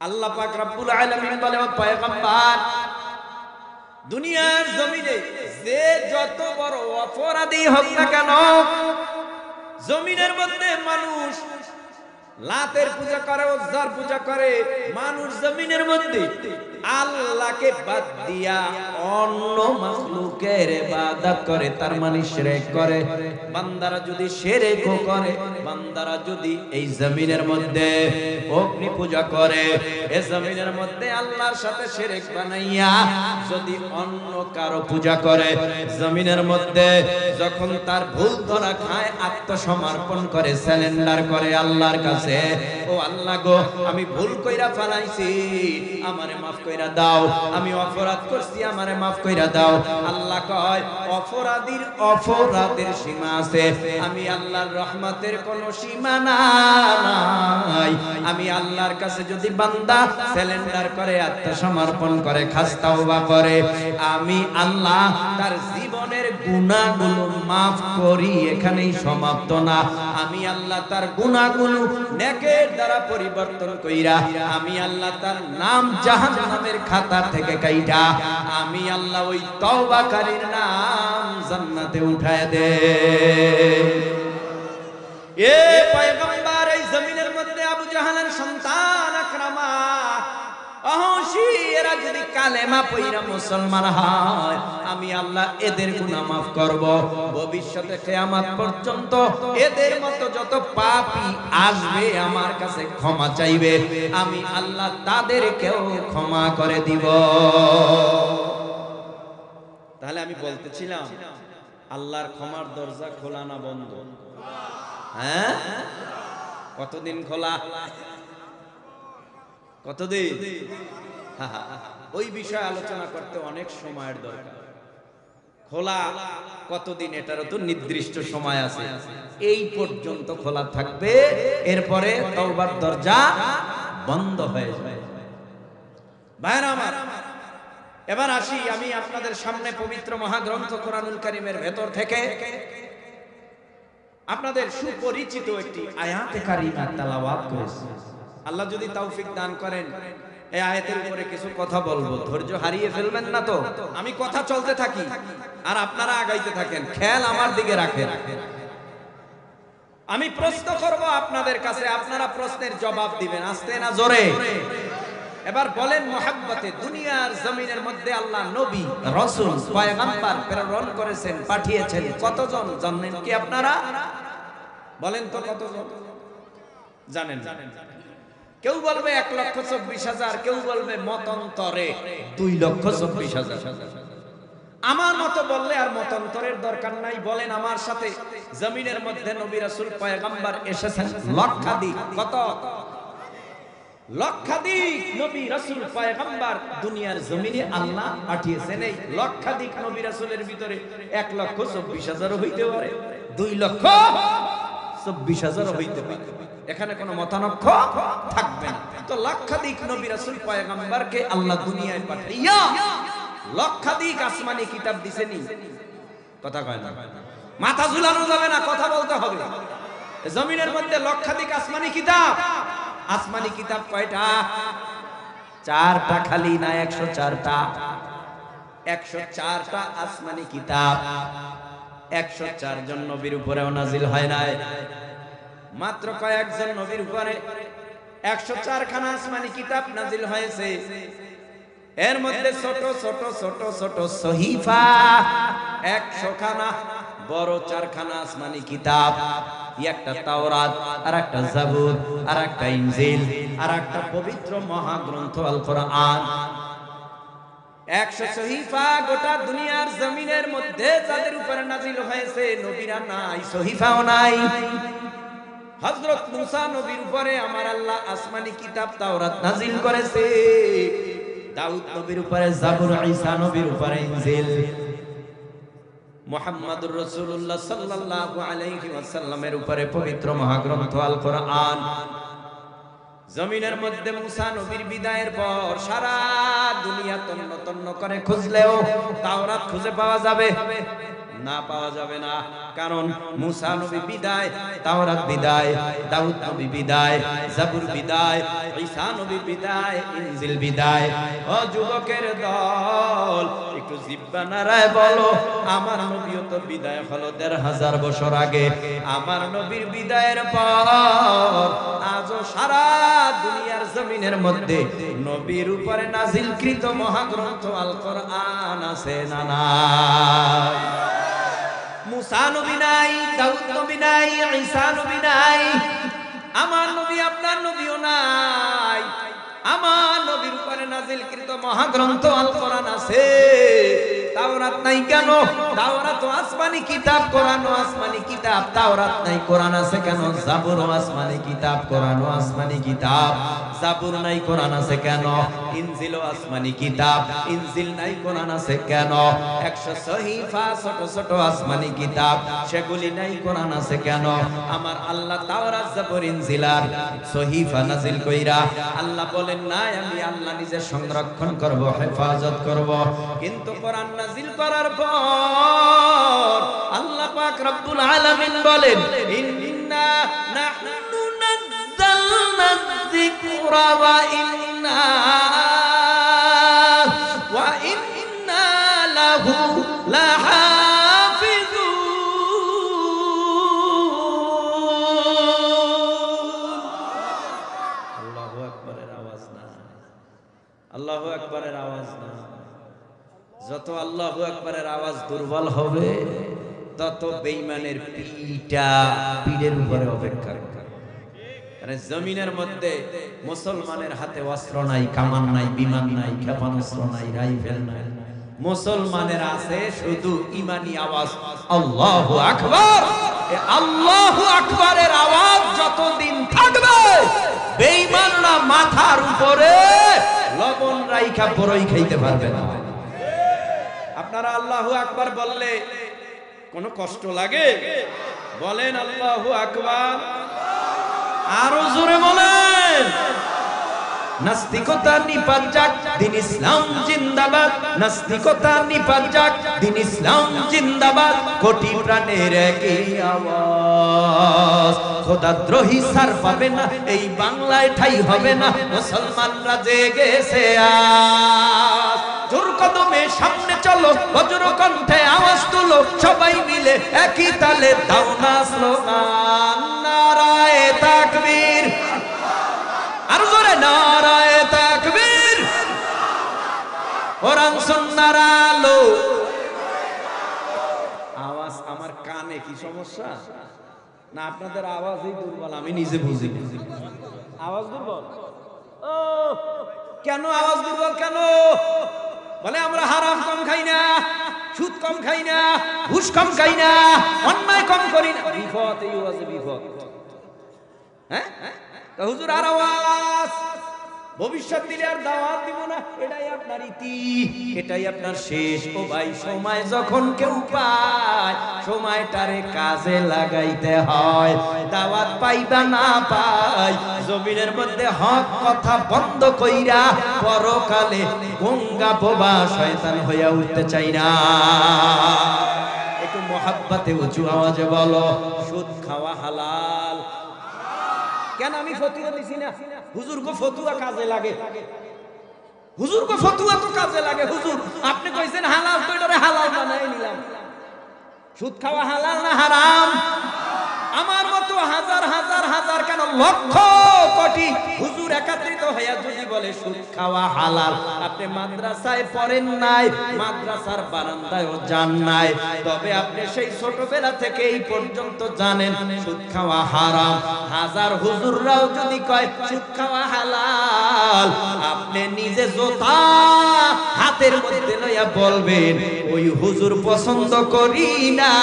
আল্লাহ পাক রব্বুল আলামিন বলে, ও পয়গম্বর, দুনিয়ার জমিনে যে যত বড় অপরাধী হোক না কেন, জমিনের মধ্যে মানুষ লাতের পূজা করে, উজ্জার পূজা করে। মানুষ জমিনের মধ্যে আল্লাহকে বাদ দিয়া অন্য মাখলুকের ইবাদত করে, তার মানে শিরক করে। বান্দারা যদি শিরকও করে, বান্দারা যদি এই জমিনের মধ্যে অগ্নি পূজা করে, এই জমিনের মধ্যে আল্লাহর সাথে শিরক বানাইয়া যদি অন্য কারো পূজা করে, জমিনের মধ্যে যখন তার ভুল ধরা খায় আত্মসমর্পণ করে, সারেন্ডার করে আল্লাহর কাছে, ও আল্লাহ গো আমি ভুল কইরা ফেলাইছি, আমারে মাফ কইরা দাও, আমি অপরাধ করছি, আমারে মাফ কইরা দাও। আল্লাহ কয় অপরাধের সীমা আছে, আমি আল্লাহর রহমতের কোনো সীমা নাই। আমি আল্লাহর কাছে যদি বান্দা সারেন্ডার করে, আত্মসমর্পণ করে, খাস তাওবা করে, আমি আল্লাহ তার জীবনের গুনাহগুলো মাফ করি। এখানেই সমাপ্ত না, আমি আল্লাহ তার গুনাহগুলো নেকের দ্বারা পরিবর্তন কইরা, আমি আল্লাহ তার নাম জাহান্নামের খাতা থেকে কাইটা, আমি আল্লাহ ওই তওবাকারীর নাম জান্নাতে উঠায় দে। এ পয়গম্বর, এই জমিনের মধ্যে আবু জাহালের সন্তান আকরামা অহংসী, এরা যদি কালেমা পয়রা মুসলমান হয়, আমি আল্লাহ এদের গুনাহ মাফ করব। ভবিষ্যতে কিয়ামত পর্যন্ত এদের মতো যত পাপী আসবে আমার কাছে ক্ষমা চাইবে, আমি আল্লাহ তাদেরকেও ক্ষমা করে দিব। তাহলে আমি বলতেছিলাম, আল্লাহর ক্ষমার দরজা খোলা না বন্ধ? হ্যাঁ, কতদিন খোলা? কতদিন? ওই বিষয়ে আলোচনা করতে অনেক সময়ের দরকার। খোলা কতদিন এটারও তো নির্দিষ্ট সময় আছে, এই পর্যন্ত খোলা থাকবে, এরপরে তওবার দরজা বন্ধ হয়ে যাবে। ভাইরা আমার, এবার আসি, আমি আপনাদের সামনে পবিত্র মহাগ্রন্থ কোরআনুল কারীমের ভেতর থেকে আপনাদের সুপরিচিত একটি আয়াতে কারিমা তেলাওয়াত করেছি। আল্লাহ যদি তৌফিক দান করেন, এই আয়াতের উপরে কিছু কথা বলবো, ধৈর্য হারিয়ে ফেলবেন না তো। আমি কথা চলতে থাকি আর আপনারা আগাইতে থাকেন, খেয়াল আমার দিকে রাখেন। আমি প্রশ্ন করব আপনাদের কাছে, আপনারা প্রশ্নের জবাব দিবেন, আস্তে না জোরে। এবার বলেন, মুহাব্বতে দুনিয়ার জমিনের মধ্যে আল্লাহ নবী, রাসূল, পয়গম্বর প্রেরণ করেছেন, পাঠিয়েছেন কতজন জানেন কি আপনারা? বলেন তো কতজন জানেন? কেউ বলবে 1,24,000, কেউ বলবে মতান্তরে 2,24,000। আমার মতো বললে আর মতান্তরের দরকার নাই। বলেন আমার সাথে, জমিনের মধ্যে নবী রাসূল পয়গম্বর এসেছেন লক্ষাধিক। কত? লক্ষাধিক নবী রাসূল পয়গম্বর দুনিয়ার জমিনে আল্লাহ পাঠিয়েছেন। এই লক্ষাধিক নবী রাসূলের ভিতরে 1,24,000 হইতে পারে, 2,24,000 হইতে পারে, এখানে কোনো মতানক্ষ থাকবে না। তো লক্ষাধিক নবী রাসূল পয়গম্বরকে আল্লাহ দুনিয়ায় পাঠাইয়া লক্ষাধিক আসমানি কিতাব দিছেনি। কথা কয় না, মাথা ঝুলানো যাবে না, কথা বলতে হবে। জমিনের মধ্যে লক্ষাধিক আসমানি কিতাব। আসমানি কিতাব কয়টা? 4টা খালি না 104টা? 104টা আসমানি কিতাব। 104 জন নবীর উপরেও নাজিল হয় নাই, মাত্র কয়েকজন নবীর উপরে 104 খানা আসমানি কিতাব নাজিল হয়েছে। এর মধ্যে ছোট ছোট ছোট ছোট সহিফা 100 খানা, বড় 4 খানা আসমানি কিতাব, একটা তাওরাত, আর একটা জাবুর, আর একটা ইনজিল, আর একটা পবিত্র মহাগ্রন্থ আল কোরআন। 100 সহিফা গোটা দুনিয়ার জমিনের মধ্যে যাদের উপরে নাজিল হয়েছে, নবীরা নাই, সহিফাও নাই। হযরত মুসা নবীর উপরে আমার আল্লাহ আসমানি কিতাব তাওরাত নাজিল করেছে, দাউদ নবীর উপরে জাবুর, ঈসা নবীর উপরে ইনজিল, মুহাম্মদুর রাসূলুল্লাহ সাল্লাল্লাহু আলাইহি ওয়াসাল্লামের উপরে পবিত্র মহাগ্রন্থ আল কোরআন। জমিনের মধ্যে মুসা নবীর বিদায়ের পর সারা দুনিয়া তন্ন তন্ন করে খুঁজলেও তাওরাত খুঁজে পাওয়া যাবে না পাওয়া যাবে না। কারণ মুসা নবী বিদায়, তাওরাত বিদায়, দাউদ নবী বিদায়, জাবুর বিদায়, ঈসা নবী বিদায়, ইনজিল বিদায়। ও যুবকের দল, একটু জিহ্বা নাড়ায় বলো, আমার নবীও তো বিদায় হলো ১৫০০ বছর আগে। আমার নবীর বিদায়ের পর আজও সারা দুনিয়ার জমিনের মধ্যে নবীর উপরে নাজিলকৃত মহাগ্রন্থ আল কোরআন আছে না নাই? মুসা নবী নাই, দাউদ নবী নাই, ঈসা নবী নাই, আমার নবী আপনার নবীও নাই। আমার নবীর উপরে নাজিলকৃত মহাগ্রন্থ আল কোরআন আছে, তাওরাত নাই কেন? তাওরাত আসমানি কিতাব, কোরআন আসমানি কিতাব। তাওরাত নাই, কোরআন আছে কেন? জাবুর আসমানি কিতাব, কোরআন আসমানি কিতাব। জাবুর নাই, কোরআন আছে কেন? ইনজিল আসমানি কিতাব, ইনজিল নাই, কোরআন আছে কেন? 100 সহিফা ছোট ছোট আসমানি কিতাব, সেগুলি নাই, কোরআন আছে কেন? আমার আল্লাহ তাওরাত, জাবুর, ইনজিল আর সহিফা নাজিল কইরা আল্লাহ বলেন নাই আমি আল্লাহ নিজে সংরক্ষণ করব, হেফাজত করব। কিন্তু কোরআন নাজিল করার পর আল্লাহ পাক রব্বুল আলামিন বলেন ইন্না নাহনু নাযালনা যিকরা ওয়া ইন্না লাহু লাহাফিজুন। আল্লাহু আকবারের আওয়াজ না, আল্লাহু আকবারের আওয়াজ না। যত আল্লাহু আকবারের আওয়াজ দুর্বল হবে তত বেঈমানের পিঠের উপরে অপেক্ষা করে। মানে জমিনের মধ্যে মুসলমানের হাতে অস্ত্র নাই, কামান নাই, বিমান নাই, ক্ষেপণাস্ত্র নাই, রাইফেল নাই। মুসলমানের আছে শুধু ঈমানি আওয়াজ, আল্লাহু আকবার। এই আল্লাহু আকবারের আওয়াজ যতদিন থাকবে বেঈমানরা মাথার উপরে লবণ রাইখা বড়ই খাইতে পারবে না। আপনারা আল্লাহু আকবার বললে কোনো কষ্ট লাগে? বলেন আল্লাহু আকবার, আরো জোরে বলেন। নাস্তিকতা নিপাত যাক, দ্বীন ইসলাম জিন্দাবাদ। নাস্তিকতা নিপাত যাক, দ্বীন ইসলাম জিন্দাবাদ। কোটি প্রাণের একই আওয়াজ, খোদাদ্রোহী সার পাবে না, এই বাংলায় ঠাই হবে না। মুসলমানরা জেগেছে আজ, জোর কদমে সামনে চলো, বজ্র কণ্ঠে আওয়াজ তুলো, সবাই মিলে একই তালে দাও না স্লোগান, নারায়ে তাকবীর। আর জোরে নারায়ে তাকবীর। কোরআন সুন্নাহর আলো। আওয়াজ আমার কানে কি সমস্যা না? আপনাদের আওয়াজই দুর্বল, আমি নিজে বুঝি। আওয়াজ দুর্বল ও কেন? আওয়াজ দুর্বল কেন? বলে আমরা হারাম কম খাই না, সুদ কম খাই না, ঘুষ কম খাই না, অন্যায় কম করি না। বিপদ, এই আওয়াজে বিপদ। হ্যাঁ হুজুর আর আওয়াজ, ভবিষ্যৎ দিলে আর দাওয়াত দিব না, এটাই আপনার ইতি, এটাই আপনার শেষ। ও ভাই, সময় যখন কেউ পায় সময়টারে কাজে লাগাইতে হয়। দাওয়াত পাইবা না পাই, জমিনের মধ্যে হক কথা বন্ধ কইরা পরকালে গঙ্গা বোবা শয়তান হইয়া উঠতে চাই না। একটু মহাব্বতে উঁচু আওয়াজে বলো, সুদ খাওয়া হালাল। কেন আমি ফতুয়া দিছি না? হুজুর গো ফতুয়া কাজে লাগে, হুজুর গো ফতুয়া তো কাজে লাগে। হুজুর আপনি কইছেন হালাল, তো এটারে হালাল বানাই নিলাম। সুদ খাওয়া হালাল না হারাম? আমার মতো হাজার হাজার হাজার কেন লক্ষ কোটি হুজুর একত্রিত হইয়া যদি বলে সুদ খাওয়া হালাল, আপনি মাদ্রাসায় পড়েন নাই, মাদ্রাসার বারান্দায়ও যান নাই, তবে আপনি সেই ছোটবেলা থেকে এই পর্যন্ত জানেন সুদ খাওয়া হারাম। হাজার হুজুররাও যদি কয় সুদ খাওয়া হালাল, আপনি নিজে জোতা হাতের মধ্যে লইয়া বলবেন ওই হুজুর পছন্দ করি না,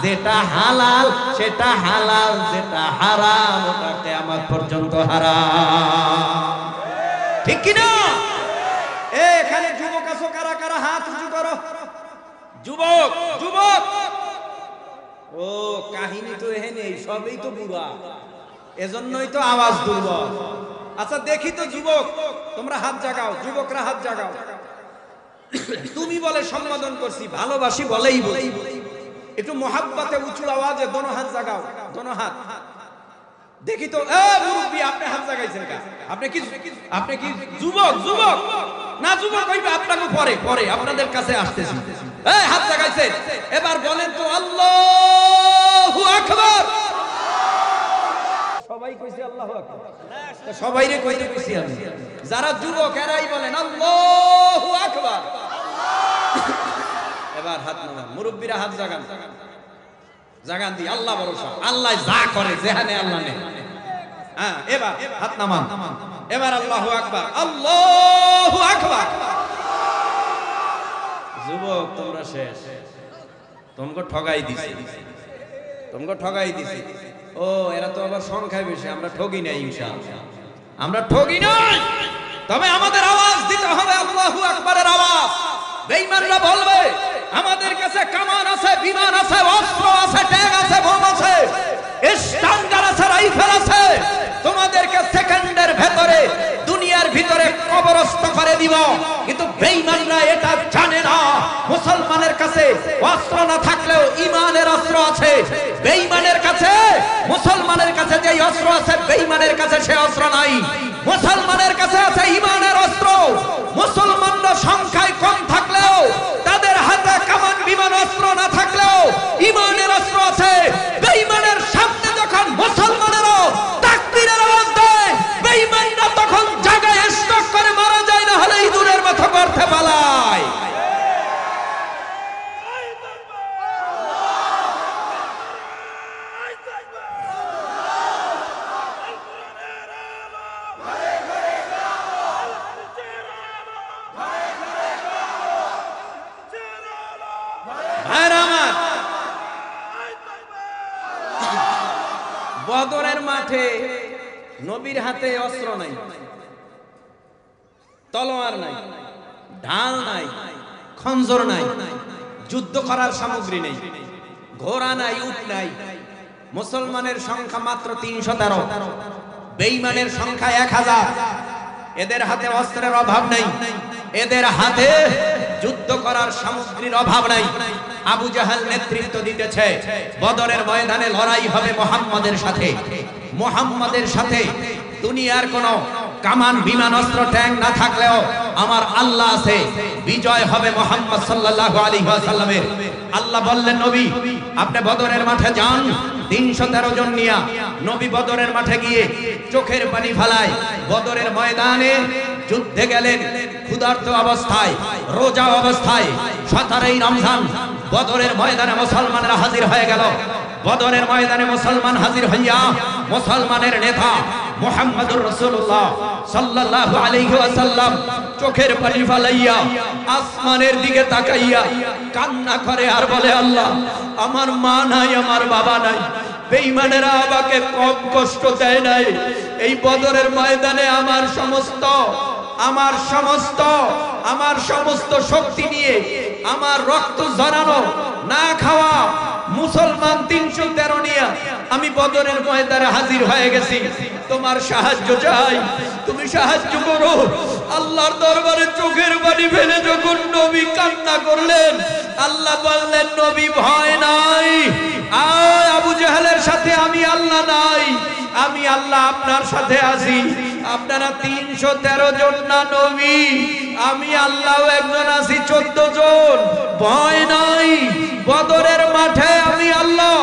যেটা হালাল সেটা হালাল, যেটা হারাম ওটা কিয়ামত পর্যন্ত হারাম। ঠিক কি না? এখানে যুবক আছো কারা কারা? হাত উঁচু করো। যুবক যুবক, ও কাহিনী তো এখানে সবই তো বুড়া, এজন্যই তো আওয়াজ দুর্বল। আচ্ছা দেখি তো যুবক, তোমরা হাত জাগাও, যুবকরা হাত জাগাও। তুমি বলে সম্বোধন করছি, ভালোবাসি বলেই বলি। একটু মোহাব্বতে উঁচু আওয়াজে দোনো হাত জাগাও, দোনো হাত দেখি তো। মুরব্বী আপনি হাত জাগাইছেন কেন? আপনি কি যুবক? যুবক না যুবক হইবে আপনাকে পরে পরে আপনাদের কাছে আসতেছি। হাত জাগাইছেন, এবার বলেন তো আল্লাহু আকবার। সবাই কইছে আল্লাহু আকবার, সবাইরে কইতে কইছি আমি। যারা যুবক এরাই বলেন আল্লাহু আকবার। এবার হাত নামান, মুরব্বীরা হাত জাগান, জাগান দি আল্লাহ ভরসা, আল্লাহ যা করে যেখানে আল্লাহ নেই। হ্যাঁ এবার হাত নামান, এবার আল্লাহু আকবার, আল্লাহু আকবার। যুবক তোমরা শেষ, তোমাকে ঠগাই দিছি, তোমাকে ঠগাই দিছি। ও এরা তো আবার সংখ্যায় বেশি, আমরা ঠগি নাই ইনশাআল্লাহ, আমরা ঠগি নাই। তবে আমাদের আওয়াজ দিতে হবে আল্লাহু আকবারের আওয়াজ। বেঈমানরা বলবে আমাদের কাছে কামান আছে, বিমান আছে, অস্ত্র আছে, ট্যাঙ্ক আছে, বোম আছে, স্ট্যান্ডার আছে, রাইফেল আছে, তোমাদেরকে সেকেন্ডের ভেতরে দুনিয়ার ভিতরে কবরস্থ করে দিব। কিন্তু বেঈমানরা এটা জানে না, মুসলমানের কাছে অস্ত্র না থাকলেও ঈমানের অস্ত্র আছে। বেঈমানের কাছে, মুসলমানের কাছে যে অস্ত্র আছে, বেঈমানের কাছে সে অস্ত্র নাই। মুসলমানের কাছে আছে ঈমানের অস্ত্র। মুসলমানরা সংখ্যায় কম থাকলেও, তাদের হাতে কামান বিমান অস্ত্র না থাকলেও ঈমানের অস্ত্র আছে। বেঈমানের সামনে যখন মুসলমানেরও তাকবীরের আওয়াজ দেয়, বেঈমানরা তখন জায়গায় স্টক করে মারা যায়, না হলে ইঁদুরের মতো করতে পালায়। বদরের মাঠে নবীর হাতে অস্ত্র নাই, তলোয়ার নাই, ঢাল নাই, খঞ্জর নাই, যুদ্ধ করার সামগ্রী নেই, ঘোড়া নাই, উট নাই। মুসলমানের সংখ্যা মাত্র 313, বেঈমানের সংখ্যা 1000। এদের হাতে অস্ত্রের অভাব নেই, এদের হাতে যুদ্ধ করার সামগ্রীর অভাব নাই। আবু জাহাল নেতৃত্ব দিতেছে, বদরের ময়দানে লড়াই হবে মুহাম্মাদের সাথে। মুহাম্মাদের সাথে দুনিয়ার কোন কামান বিমান অস্ত্র ট্যাঙ্ক না থাকলেও আমার আল্লাহ আছে, বিজয় হবে মুহাম্মদ সাল্লাল্লাহু আলাইহি ওয়াসাল্লামের। আল্লাহ বললেন নবী আপনি বদরের মাঠে যান। 313 জন নিয়া নবী বদরের মাঠে গিয়ে চোখের পানি ফেলায় বদরের ময়দানে যুদ্ধে গেলেন। ক্ষুধার্ত অবস্থায়, রোজা অবস্থায়, 17ই রমজান বদরের ময়দানে মুসলমানরা হাজির হয়ে গেল। বদরের ময়দানে মুসলমান হাজির হইয়া মুসলমানের নেতা মুহাম্মদুর রাসূলুল্লাহ সাল্লাল্লাহু আলাইহি ওয়াসাল্লাম চোখের পানি ফেলাইয়া আসমানের দিকে তাকাইয়া কান্না করে আর বলে, আল্লাহ আমার মা নাই, আমার বাবা নাই, বেঈমানেরা আমাকে কম কষ্ট দেয় নাই। এই বদরের ময়দানে আমার সমস্ত শক্তি নিয়ে, আমার রক্ত ঝরানো, না খাওয়া মুসলমান 313 নিয়ে আমি বদরের ময়দানে হাজির হয়ে গেছি। তোমার সাহায্য চাই, তুমি সাহায্য করো। আল্লাহর দরবারে চোখের পানি ফেলে যখন নবী কান্না করলেন, আল্লাহ বললেন নবী ভয় নাই, আবু জাহেলের সাথে আমি আল্লাহ নাই, আমি আল্লাহ আপনার সাথে আছি। আপনারা 313 জন না নবী, আমি আল্লাহ একজন আছি 14 জন। ভয় নাই, বদরের মাঠে আমি আল্লাহ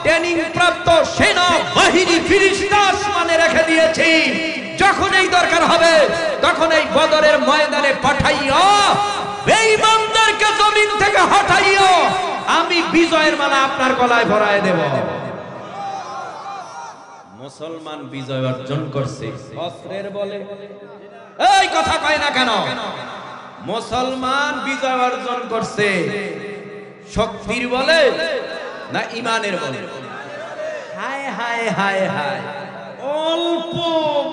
ট্রেনিং প্রাপ্ত সেনা বাহিনী ফিরিস্তা আসমানে রেখে দিয়েছি। যখন এই দরকার হবে তখন এই বদরের ময়দানে পাঠাইয়া বেঈমানদেরকে জমিন থেকে হটাইয়া আমি বিজয়ের মালা আপনার গলায় ভরায় দেব। মুসলমান বিজয় অর্জন করছে অস্ত্রের বলে। এই কথা কয় না কেন? মুসলমান বিজয় অর্জন করছে শক্তির বলে না ঈমানের বলে? হায় হায় হায় হায়, অল্প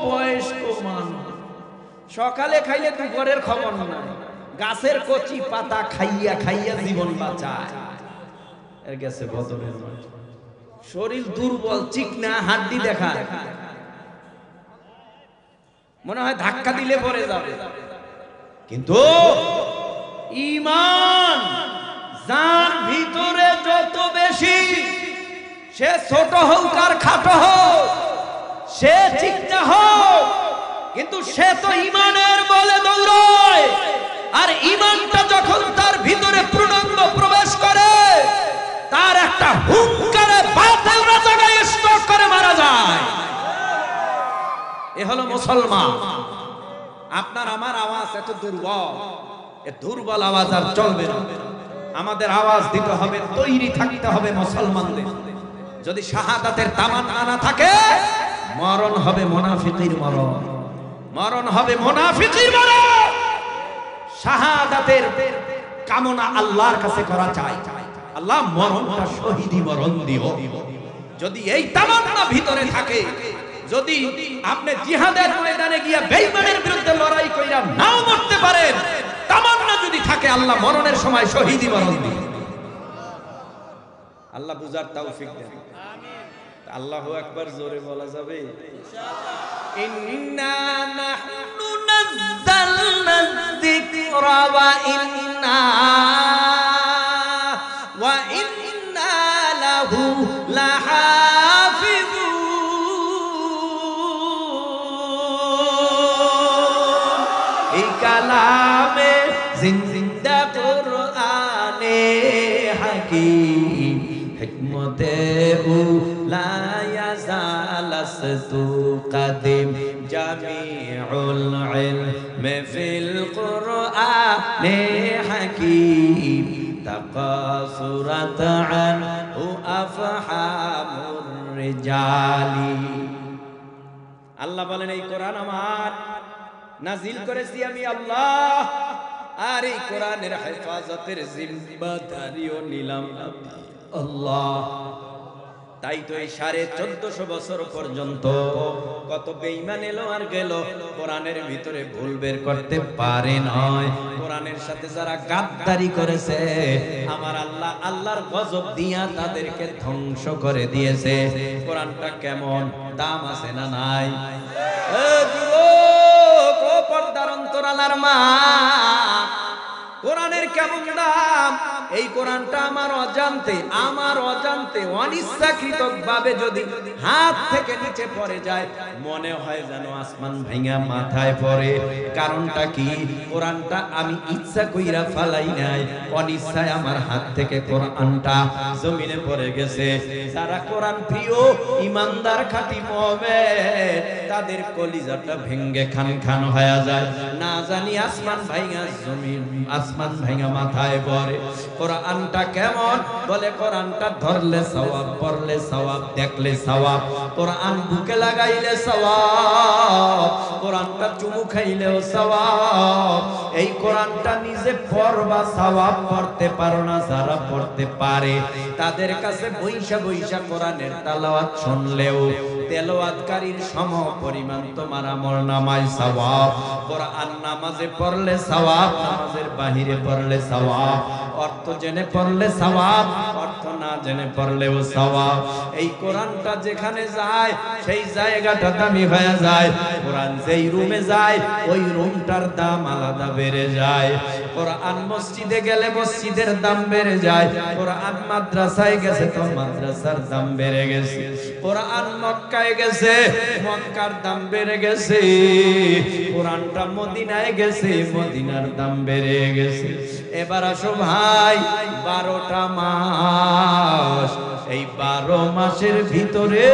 বয়স্ক মানুষ সকালে খাইলে দুপুরের খবর নাই, গাছের কচি পাতা খাইয়া খাইয়া জীবন বাঁচায়। এর গেছে বদরের মাঠ, শরীর দুর্বল, চিকনা, হাড্ডি দেখা, মনে হয় ধাক্কা দিলে পড়ে যাবে। কিন্তু ঈমান যার ভিতরে যত বেশি সে ছোট হোক আর খাটো হোক, সে চিকনা হোক, কিন্তু সে তো ইমানের বলে দৌড়ায়। আর ইমানটা যখন তার ভিতরে পূর্ণাঙ্গ প্রবেশ করে, তার একটা হুঙ্কারে বাতিল জায়গায় স্টক করে মারা যায়। এ হলো মুসলমান। আপনার আমার আওয়াজ এত দুর্বল, এ দুর্বল আওয়াজ আর চলবে না। আমাদের আওয়াজ দিতে হবে, তৈরি থাকতে হবে মুসলমানদের। যদি শাহাদাতের তামান্না না থাকে, মরণ হবে মুনাফিকের মরণ, মরণ হবে মুনাফিকের মরণ। শাহাদাতের কামনা আল্লাহর কাছে করা চাই, আল্লাহ মরণটা শহীদি মরণ দিও। যদি এই তামান্না ভিতরে থাকে, যদি আপনি জিহাদের ময়দানে গিয়া বেঈমানের বিরুদ্ধে লড়াই কইরা নাও মরতে পারেন, তামান্না যদি থাকে, আল্লাহ মরণের সময় শহীদি মরণ দিও। আল্লাহ বুঝার তৌফিক দেন। আল্লাহু আকবার জোরে বলা যাবে? ইন্না নাহনু নাযালনা যিকরা ওয়া ইন্না লাহু লাহাফিজুন। এই কালামে জিন্দা কুরআনে হাকীম হিকমতে লা ইয়াজালাস্তু কাদিম জামিউল ইলমি ফিল কুরআনে হাকীম তাকাসুরাত আনহু আফহামুর রিজালি। আল্লাহ বলেন, এই কোরআন আমার নাজিল করেছি আমি আল্লাহ, আর এই কোরআনের হেফাজতের জিম্মাদারিও নিলাম আল্লাহ। তাই তো এই 1450 বছর পর্যন্ত কত বেঈমান এলো আর গেল, কোরআনের ভিতরে ভুল বের করতে পারে নয়। কোরআনের সাথে যারা গাদ্দারি করেছে, আমার আল্লাহ আল্লাহর গজব দিয়া তাদেরকে ধ্বংস করে দিয়েছে। কোরআনটা কেমন, দাম আছে না নাই? ও পর্দার অন্তরালার মা, কোরআনের কেমন দাম? এই কোরআনটা আমার অজান্তে অনিচ্ছাকৃত ভাবে যদি হাত থেকে নিচে পড়ে যায়, মনে হয় যেন আসমান ভাঙা মাথায় পড়ে। কারণটা কি? কোরআনটা আমি ইচ্ছা কইরা ফালাই নাই, অনিচ্ছায় আমার হাত থেকে কোরআনটা জমিনে পড়ে গেছে। যারা কোরআন প্রিয় ইমানদার খাঁটি মুমিন, তাদের কলিজাটা ভেঙ্গে খান খান হয়ে যায়। না জানি আসমান ভাঙা জমিন, আসমান ভাঙা মাথায় পড়ে। কোরআনটা কেমন? বলে কোরআনটা ধরলে সওয়াব, পড়লে সওয়াব, দেখলে সওয়াব, কোরআন বুকে লাগাইলে সওয়াব, কোরআনটা চুমু খাইলেও সওয়াব। এই কোরআনটা নিজে পড়বা, সওয়াব পড়তে পারো না, যারা পড়তে পারে তাদের কাছে বৈশা বৈশা কোরআনের তেলাওয়াত শুনলেও তেলাওয়াতকারীর সম পরিমাণ তোমার আমলনামায় সওয়াব। কোরআন নামাজে পড়লে সওয়াব, নামাজের বাহিরে পড়লে সওয়াব, অর্থ জেনে পড়লে সওয়াব, অর্থ না জেনে পড়লেও সওয়াব। এই কোরআনটা যেখানে যায় সেই জায়গাটা দামি হয়ে যায়। কোরআন যেই রুমে যায় ওই রুমটার দাম আলাদা বেড়ে যায়। কোরআন মসজিদে গেলে মসজিদের দাম বেড়ে যায়। কোরআন মাদ্রাসায় গেছে তো মাদ্রাসার দাম বেড়ে গেছে। কোরআন মক্কায় গেছে, মক্কার দাম বেড়ে গেছে। কোরআনটা মদিনায় গেছে, মদিনার দাম বেড়ে গেছে। এবার আসো ভাই, 12টা মাস, এই 12 মাসের ভিতরে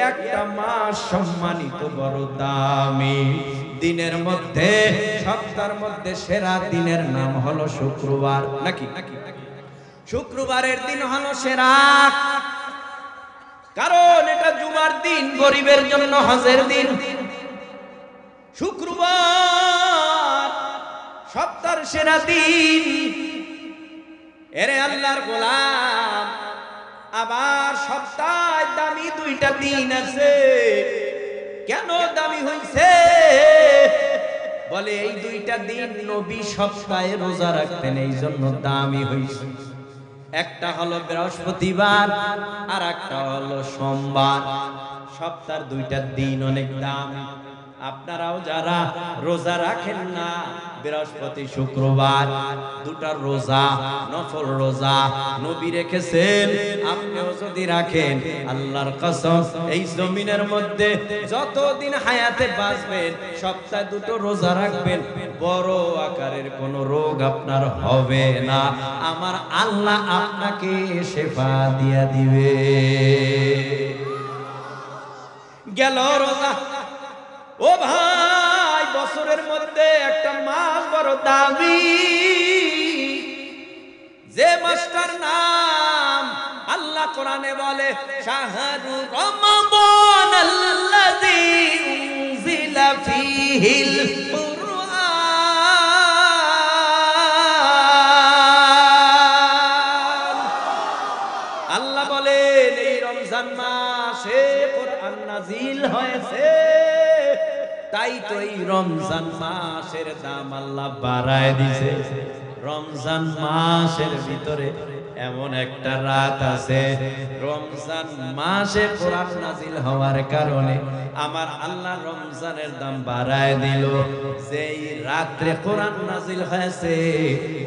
একটা মাস সম্মানিত, বড় দামি। দিনের মধ্যে, সপ্তাহের মধ্যে সেরা দিনের নাম হলো শুক্রবার, নাকি? শুক্রবারের দিন হলো সেরা, কারণ এটা জুমার দিন, গরিবের জন্য হজের দিন। শুক্রবার সপ্তাহের সেরা দিন। এরে আল্লাহর গোলাম, আবার সপ্তাহে দামি 2টা দিন আছে। কেন দামি হইছে? বলে এই 2টা দিন নবী সপ্তাহে রোজা রাখতেন, এই জন্য দামি হইছে। একটা হলো বৃহস্পতিবার আর একটা হলো সোমবার। সপ্তাহের 2টা দিন অনেক দামি। আপনারাও যারা রোজা রাখেন না, বৃহস্পতি শুক্রবার দুটা রোজা, নফল রোজা নবী রেখেছেন, আপনিও যদি রাখেন, আল্লাহর কসম এই জমিনের মধ্যে যতদিন হায়াতে বাঁচবেন সপ্তাহে দুটো রোজা রাখবেন, বড় আকারের কোন রোগ আপনার হবে না। আমার আল্লাহ আপনাকে শেফা দিয়া দিবে। গেল রোজা। ও ভাই, বছরের মধ্যে একটা মাস বড় দামি, যে মাসটার নাম আল্লাহ কোরআনে বলে শাহরু রমাদান আল্লাযী উনজিলা ফীহিল কুরআন। আল্লাহ বলেন এই রমজান মাসে কোরআন নাজিল হয়েছে, তাই তো এই রমজান মাসের দাম আল্লাহ বাড়ায় দিয়েছে। রমজান মাসের ভিতরে এমন একটা রাত আছে, রমজান মাসে কোরআন নাজিল হওয়ার কারণে আমার আল্লাহ রমজানের দাম বাড়ায় দিল। যেই রাত্রে কোরআন নাজিল হয়েছে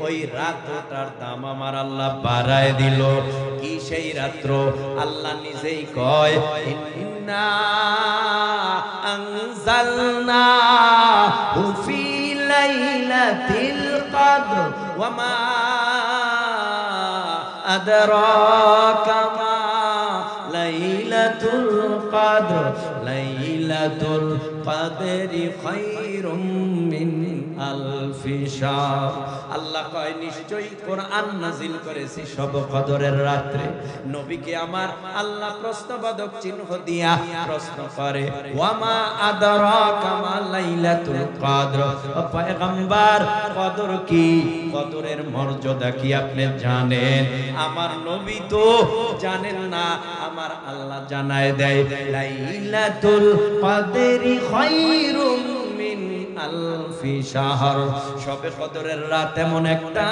ওই রাতটার দাম আমার আল্লাহ বাড়ায় দিল। কি সেই রাত্র? আল্লাহ নিজেই কয়, ইন্না আনজালনাহু ফি লাইলাতিল কদর ওয়া মা আদরাকা মা লাইলাতুল কদর লাইলাতুল কদরি খায়রুম মিন আলফি শাহর। আল্লাহ কয় নিশ্চয়ই কোরআন নাজিল করেছি সব কদরের রাত্রে। নবীকে আমার আল্লাহ প্রশ্নবোধক চিহ্ন দিয়া প্রশ্ন করে, ওয়ামা আদরাকা মা লাইলাতুল কদর, ও পয়গম্বর কদর কি, কদরের মর্যাদা কি আপনি জানেন? আমার নবী তো জানেন না, আমার আল্লাহ জানায় দেয় লাইলাতুল কদরি খায়রুম মিন আলফি শাহর। সবে কদরের রাত এমন একটা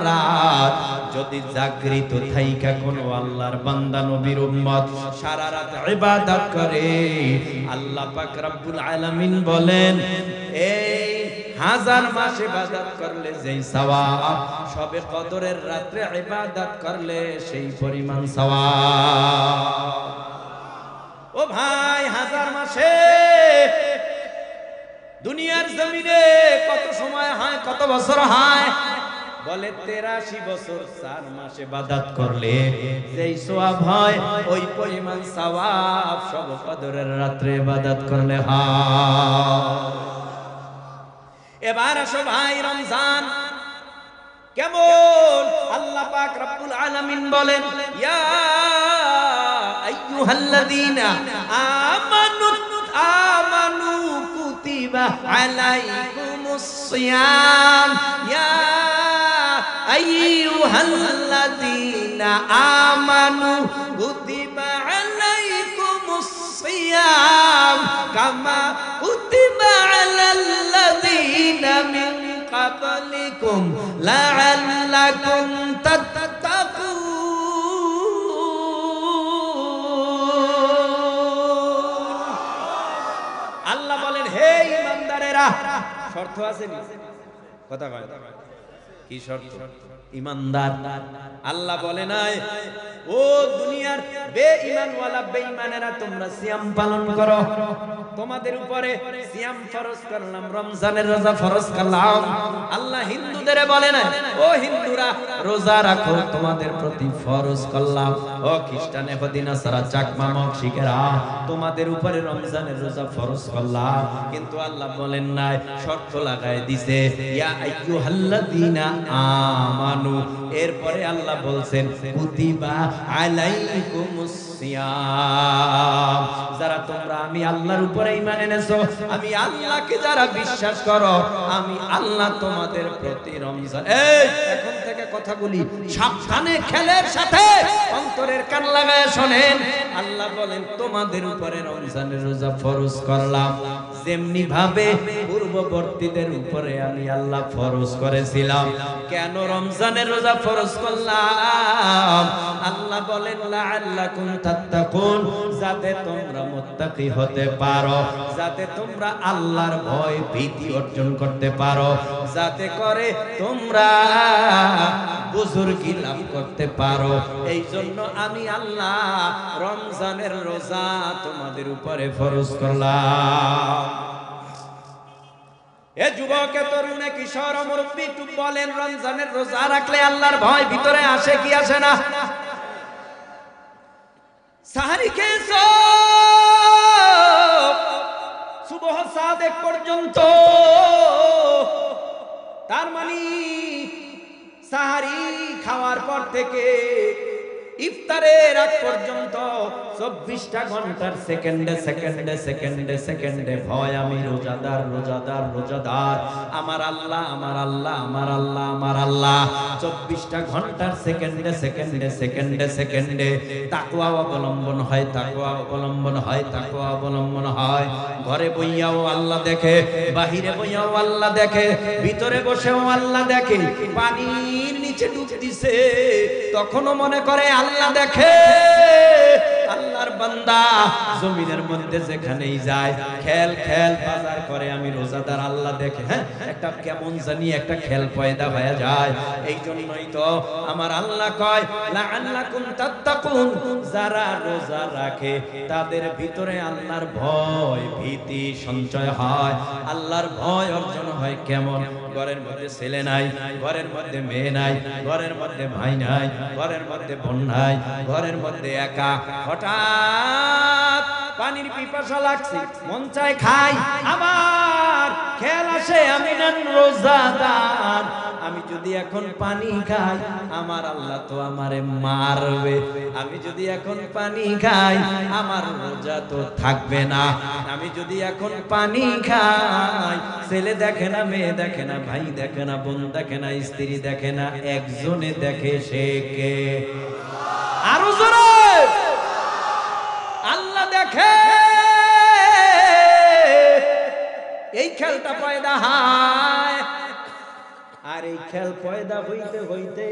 রাত, যদি জাগরিত থাইকা কোন আল্লাহর বান্দা নবীর উম্মত সারা রাত ইবাদত করে, আল্লাহ পাক রব্বুল আলামিন বলেন এই 1000 মাস ইবাদত করলে যেই সওয়াব, সবে কদরের রাতে ইবাদত করলে সেই পরিমাণ সওয়াব। ও ভাই, 1000 মাসে দুনিয়ার জমিনে কত সময় হয়, কত বছর হয়? বলে 83 বছর 4 মাসে ইবাদত করলে যেই সওয়াব হয় ওই পরিমাণ সওয়াব সব কদরের রাতে ইবাদত করলে হয়। এবার আসো ভাই, রমজান কেমন? আল্লাহ পাক রব্বুল আলামিন বলেন, ইয়া আইয়ুহাল্লাযীনা আমানু কুতিবা আলাইকুমুস সিয়াম, ইয়া আইয়ুহাল্লাযীনা আমানু কুতিবা আলাইকুমুস সিয়াম কামা কুতিবা আলাল্লাযীনা মিন ক্বাবলিকুম লাআল্লাকুম তাত্তাকুন। আল্লাহ বলেন, হে ঈমানদারেরা, শর্ত আছে নি? কথা কয় কি শর্ত? ঈমানদার। আল্লাহ বলে নাই ও দুনিয়ার বেঈমানওয়ালা বেঈমানেরা তোমরা সিয়াম পালন করো, তোমাদের উপরে সিয়াম ফরজ করলাম, রমজানের রোজা ফরজ করলাম। আল্লাহ হিন্দুদের বলে না ও হিন্দুরা রোজা রাখো, তোমাদের প্রতি ফরজ করলাম। ও খ্রিস্টান এহুদিনা সারা চাকমা মক্সিকেরা তোমাদের উপরে রমজানের রোজা ফরজ করলাম। কিন্তু আল্লাহ বলেন নাই, শর্ত লাগায় দিছে ইয়া আইয়ুহাল্লাযীনা আমানু। এরপরে আল্লাহ বলছেন কুতিবা আলাইকুমুস সিয়াম, যারা তোমরা আমি আল্লাহর উপরে ঈমান এনেছো, আমি আল্লাহকে যারা বিশ্বাস করো, আমি আল্লাহ তোমাদের প্রতি রমজান। এই এখন থেকে কথাগুলি সাবধানে খেলের সাথে অন্তরের কান লাগায় শোনেন। আল্লাহ বলেন তোমাদের উপরে রমজানের রোজা ফরজ করলাম, যেমনি ভাবে পূর্ববর্তীদের উপরে আমি আল্লাহ ফরজ করেছিলাম। কেন রমজানের রোজা ফরজ করলাম? আল্লাহ বলেন লাআল্লাকুম তাত্তাকুন, যাতে তোমরা মুত্তাকি হতে পারো, যাতে তোমরা আল্লাহর ভয় ভীতি অর্জন করতে পারো, যাতে করে তোমরা বুজুর্গি লাভ করতে পারো। এই জন্য আমি আল্লাহ রমজানের রোজা তোমাদের উপরে ফরজ করলাম। এ যুবক, তরুণে, কিশোর, মুরব্বী, একটু বলেন রমজানের রোজা রাখলে আল্লাহর ভয় ভিতরে আসে কি আসে না? সাহারি খেয়েছো, সুবহ সাদেক পর্যন্ত, তার মানে সাহারি খাওয়ার পর থেকে ইফতারের আগ পর্যন্ত 24টা ঘন্টার সেকেন্ডে সেকেন্ডে সেকেন্ডে সেকেন্ডে ভয় আমি রোজাদার রোজাদার রোজাদার, আমার আল্লাহ আমার আল্লাহ আমার আল্লাহ আমার আল্লাহ। 24টা ঘন্টার সেকেন্ডে সেকেন্ডে সেকেন্ডে সেকেন্ডে তাকওয়া অবলম্বন হয়, তাকওয়া অবলম্বন হয়, তাকওয়া অবলম্বন হয়। ঘরে বইয়াও আল্লাহ দেখে, বাহিরে বইয়াও আল্লাহ দেখে, ভিতরে বসেও আল্লাহ দেখে। পানির নিচে ডুব দিছে, তখনও মনে করে আল্লাহ দেখে। আল্লাহর বান্দা জমিনের মধ্যে যেখানেই যায়, খেল খেল বাজার করে, আমি রোজাদার, আল্লাহ দেখে। হ্যাঁ, একটা কেমন জানি একটা খেল পয়দা হয়ে যায়। এই জন্যই তো আমার আল্লাহ কয় লাআল্লাকুম তাত্তাকুন, যারা রোজা রাখে তাদের ভিতরে আল্লাহর ভয় ভীতি সঞ্চয় হয়, আল্লাহর ভয় অর্জন হয়। কেমন? ঘরের মধ্যে ছেলে নাই, ঘরের মধ্যে মেয়ে নাই, ঘরের মধ্যে ভাই নাই, ঘরের মধ্যে বোন নাই, ঘরের মধ্যে একা। হঠাৎ পানির পিপাসা লাগছে, মন চায় খাই, আবার খেয়াল আসে আমি নেন রোজাদার, আমি যদি এখন পানি খাই আমার আল্লাহ তো আমারে মারবে, আমি যদি এখন পানি খাই আমার রোজা তো থাকবে না, আমি যদি এখন পানি খাই ছেলে দেখে না, মেয়ে দেখে না, ভাই দেখে না, বোন দেখে না, স্ত্রী দেখে না, একজনে দেখে, সে কে? আরো জোরে আল্লাহ দেখে। এই খেলটা পয়দা হয়, আর এই খেল পয়দা হইতে হইতে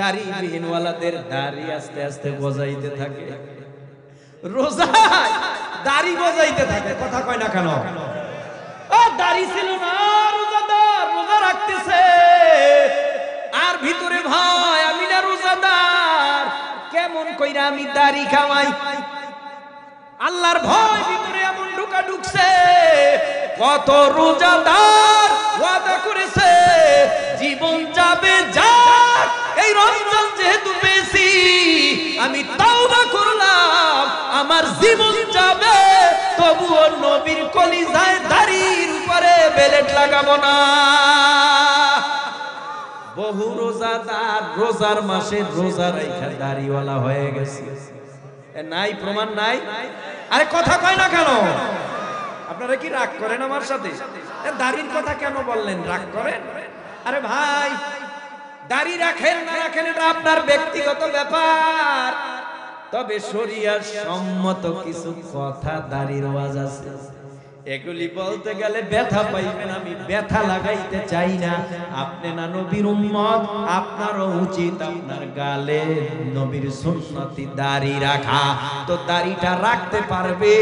দাড়ি বিহীনওয়ালাদের দাড়ি আস্তে আস্তে গজাইতে থাকে, রোজা দাড়ি গজাইতে থাকে। কথা কয় না কেন? দাড়ি ছিল না, রোজাদার রোজা রাখতেছে, আর ভিতরে ভয় আমি না রোজাদার, কেমন কইরা আমি দাড়ি খাওয়াই। আল্লাহর ভয় ভিতরে এমন ঢুকা ঢুকছে। কত রোজাদার ওয়াদা করেছে জীবন যাবে যাক, এই রমজান যেহেতু পেয়েছি আমি তাওবা করলাম, আমার জীবন যাবে তবুও নবীর কলিজায় দাড়ির উপরে বেলেট লাগাবো না। বহু রোজাদার রোজার মাসে রোজা রাইখা দাড়িওয়ালা হয়ে গেছে। নাই? প্রমাণ নাই? আরে কথা কয় না কেন? আপনারা কি রাগ করেন আমার সাথে? দাড়ির কথা কেন বললেন? রাগ করেন? আরে ভাই, দাড়ি রাখেন না রাখেন এটা আপনার ব্যক্তিগত ব্যাপার, তবে শরিয়ার সম্মত কিছু কথা দাড়ির ওয়াজ আছে, এগুলি বলতে গেলে ব্যথা পাইবেন, আমি ব্যথা লাগাইতে চাই না। আপনি না নবীর উম্মত, আপনারও উচিত আপনার গালে নবীর সুন্নতি দাড়ি রাখা। তো দাড়িটা রাখতে পারবে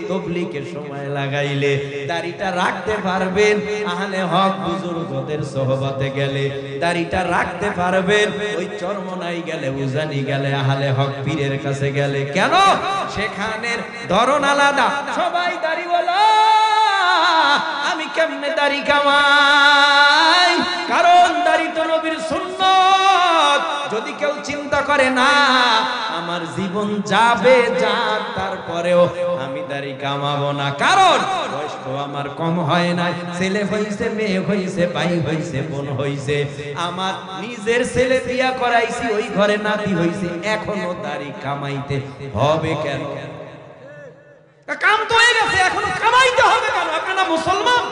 তবলিগের সময় লাগাইলে, দাড়িটা রাখতে পারবেন আহলে হক বুজুর্গদের সোহবতে গেলে, দাড়িটা রাখতে পারবেন ওই চরমনাই গেলে, উজানি গেলে, আহলে হক পীরের কাছে গেলে। কেন? সেখানের ধরন আলাদা, সবাই দাড়িওয়ালা, আমি কেমনে দাড়ি কামাই? কারণ দাড়ি তো নবীর সুন্নত। যদি কেউ চিন্তা করে না আমার জীবন যাবে যাক, তারপরেও আমি দাড়ি কামাবো না, কারণ বয়স তো আমার কম হয় না, ছেলে হইছে, মেয়ে হইছে, ভাই হইছে, বোন হইছে, আমার নিজের ছেলে বিয়া করাইছি, ওই ঘরে নাতি হইছে, এখনো দাড়ি কামাইতে হবে কেন? কাম তো হয়ে গেছে, এখন কামাইতে হবে কেন? আপনারা মুসলমান,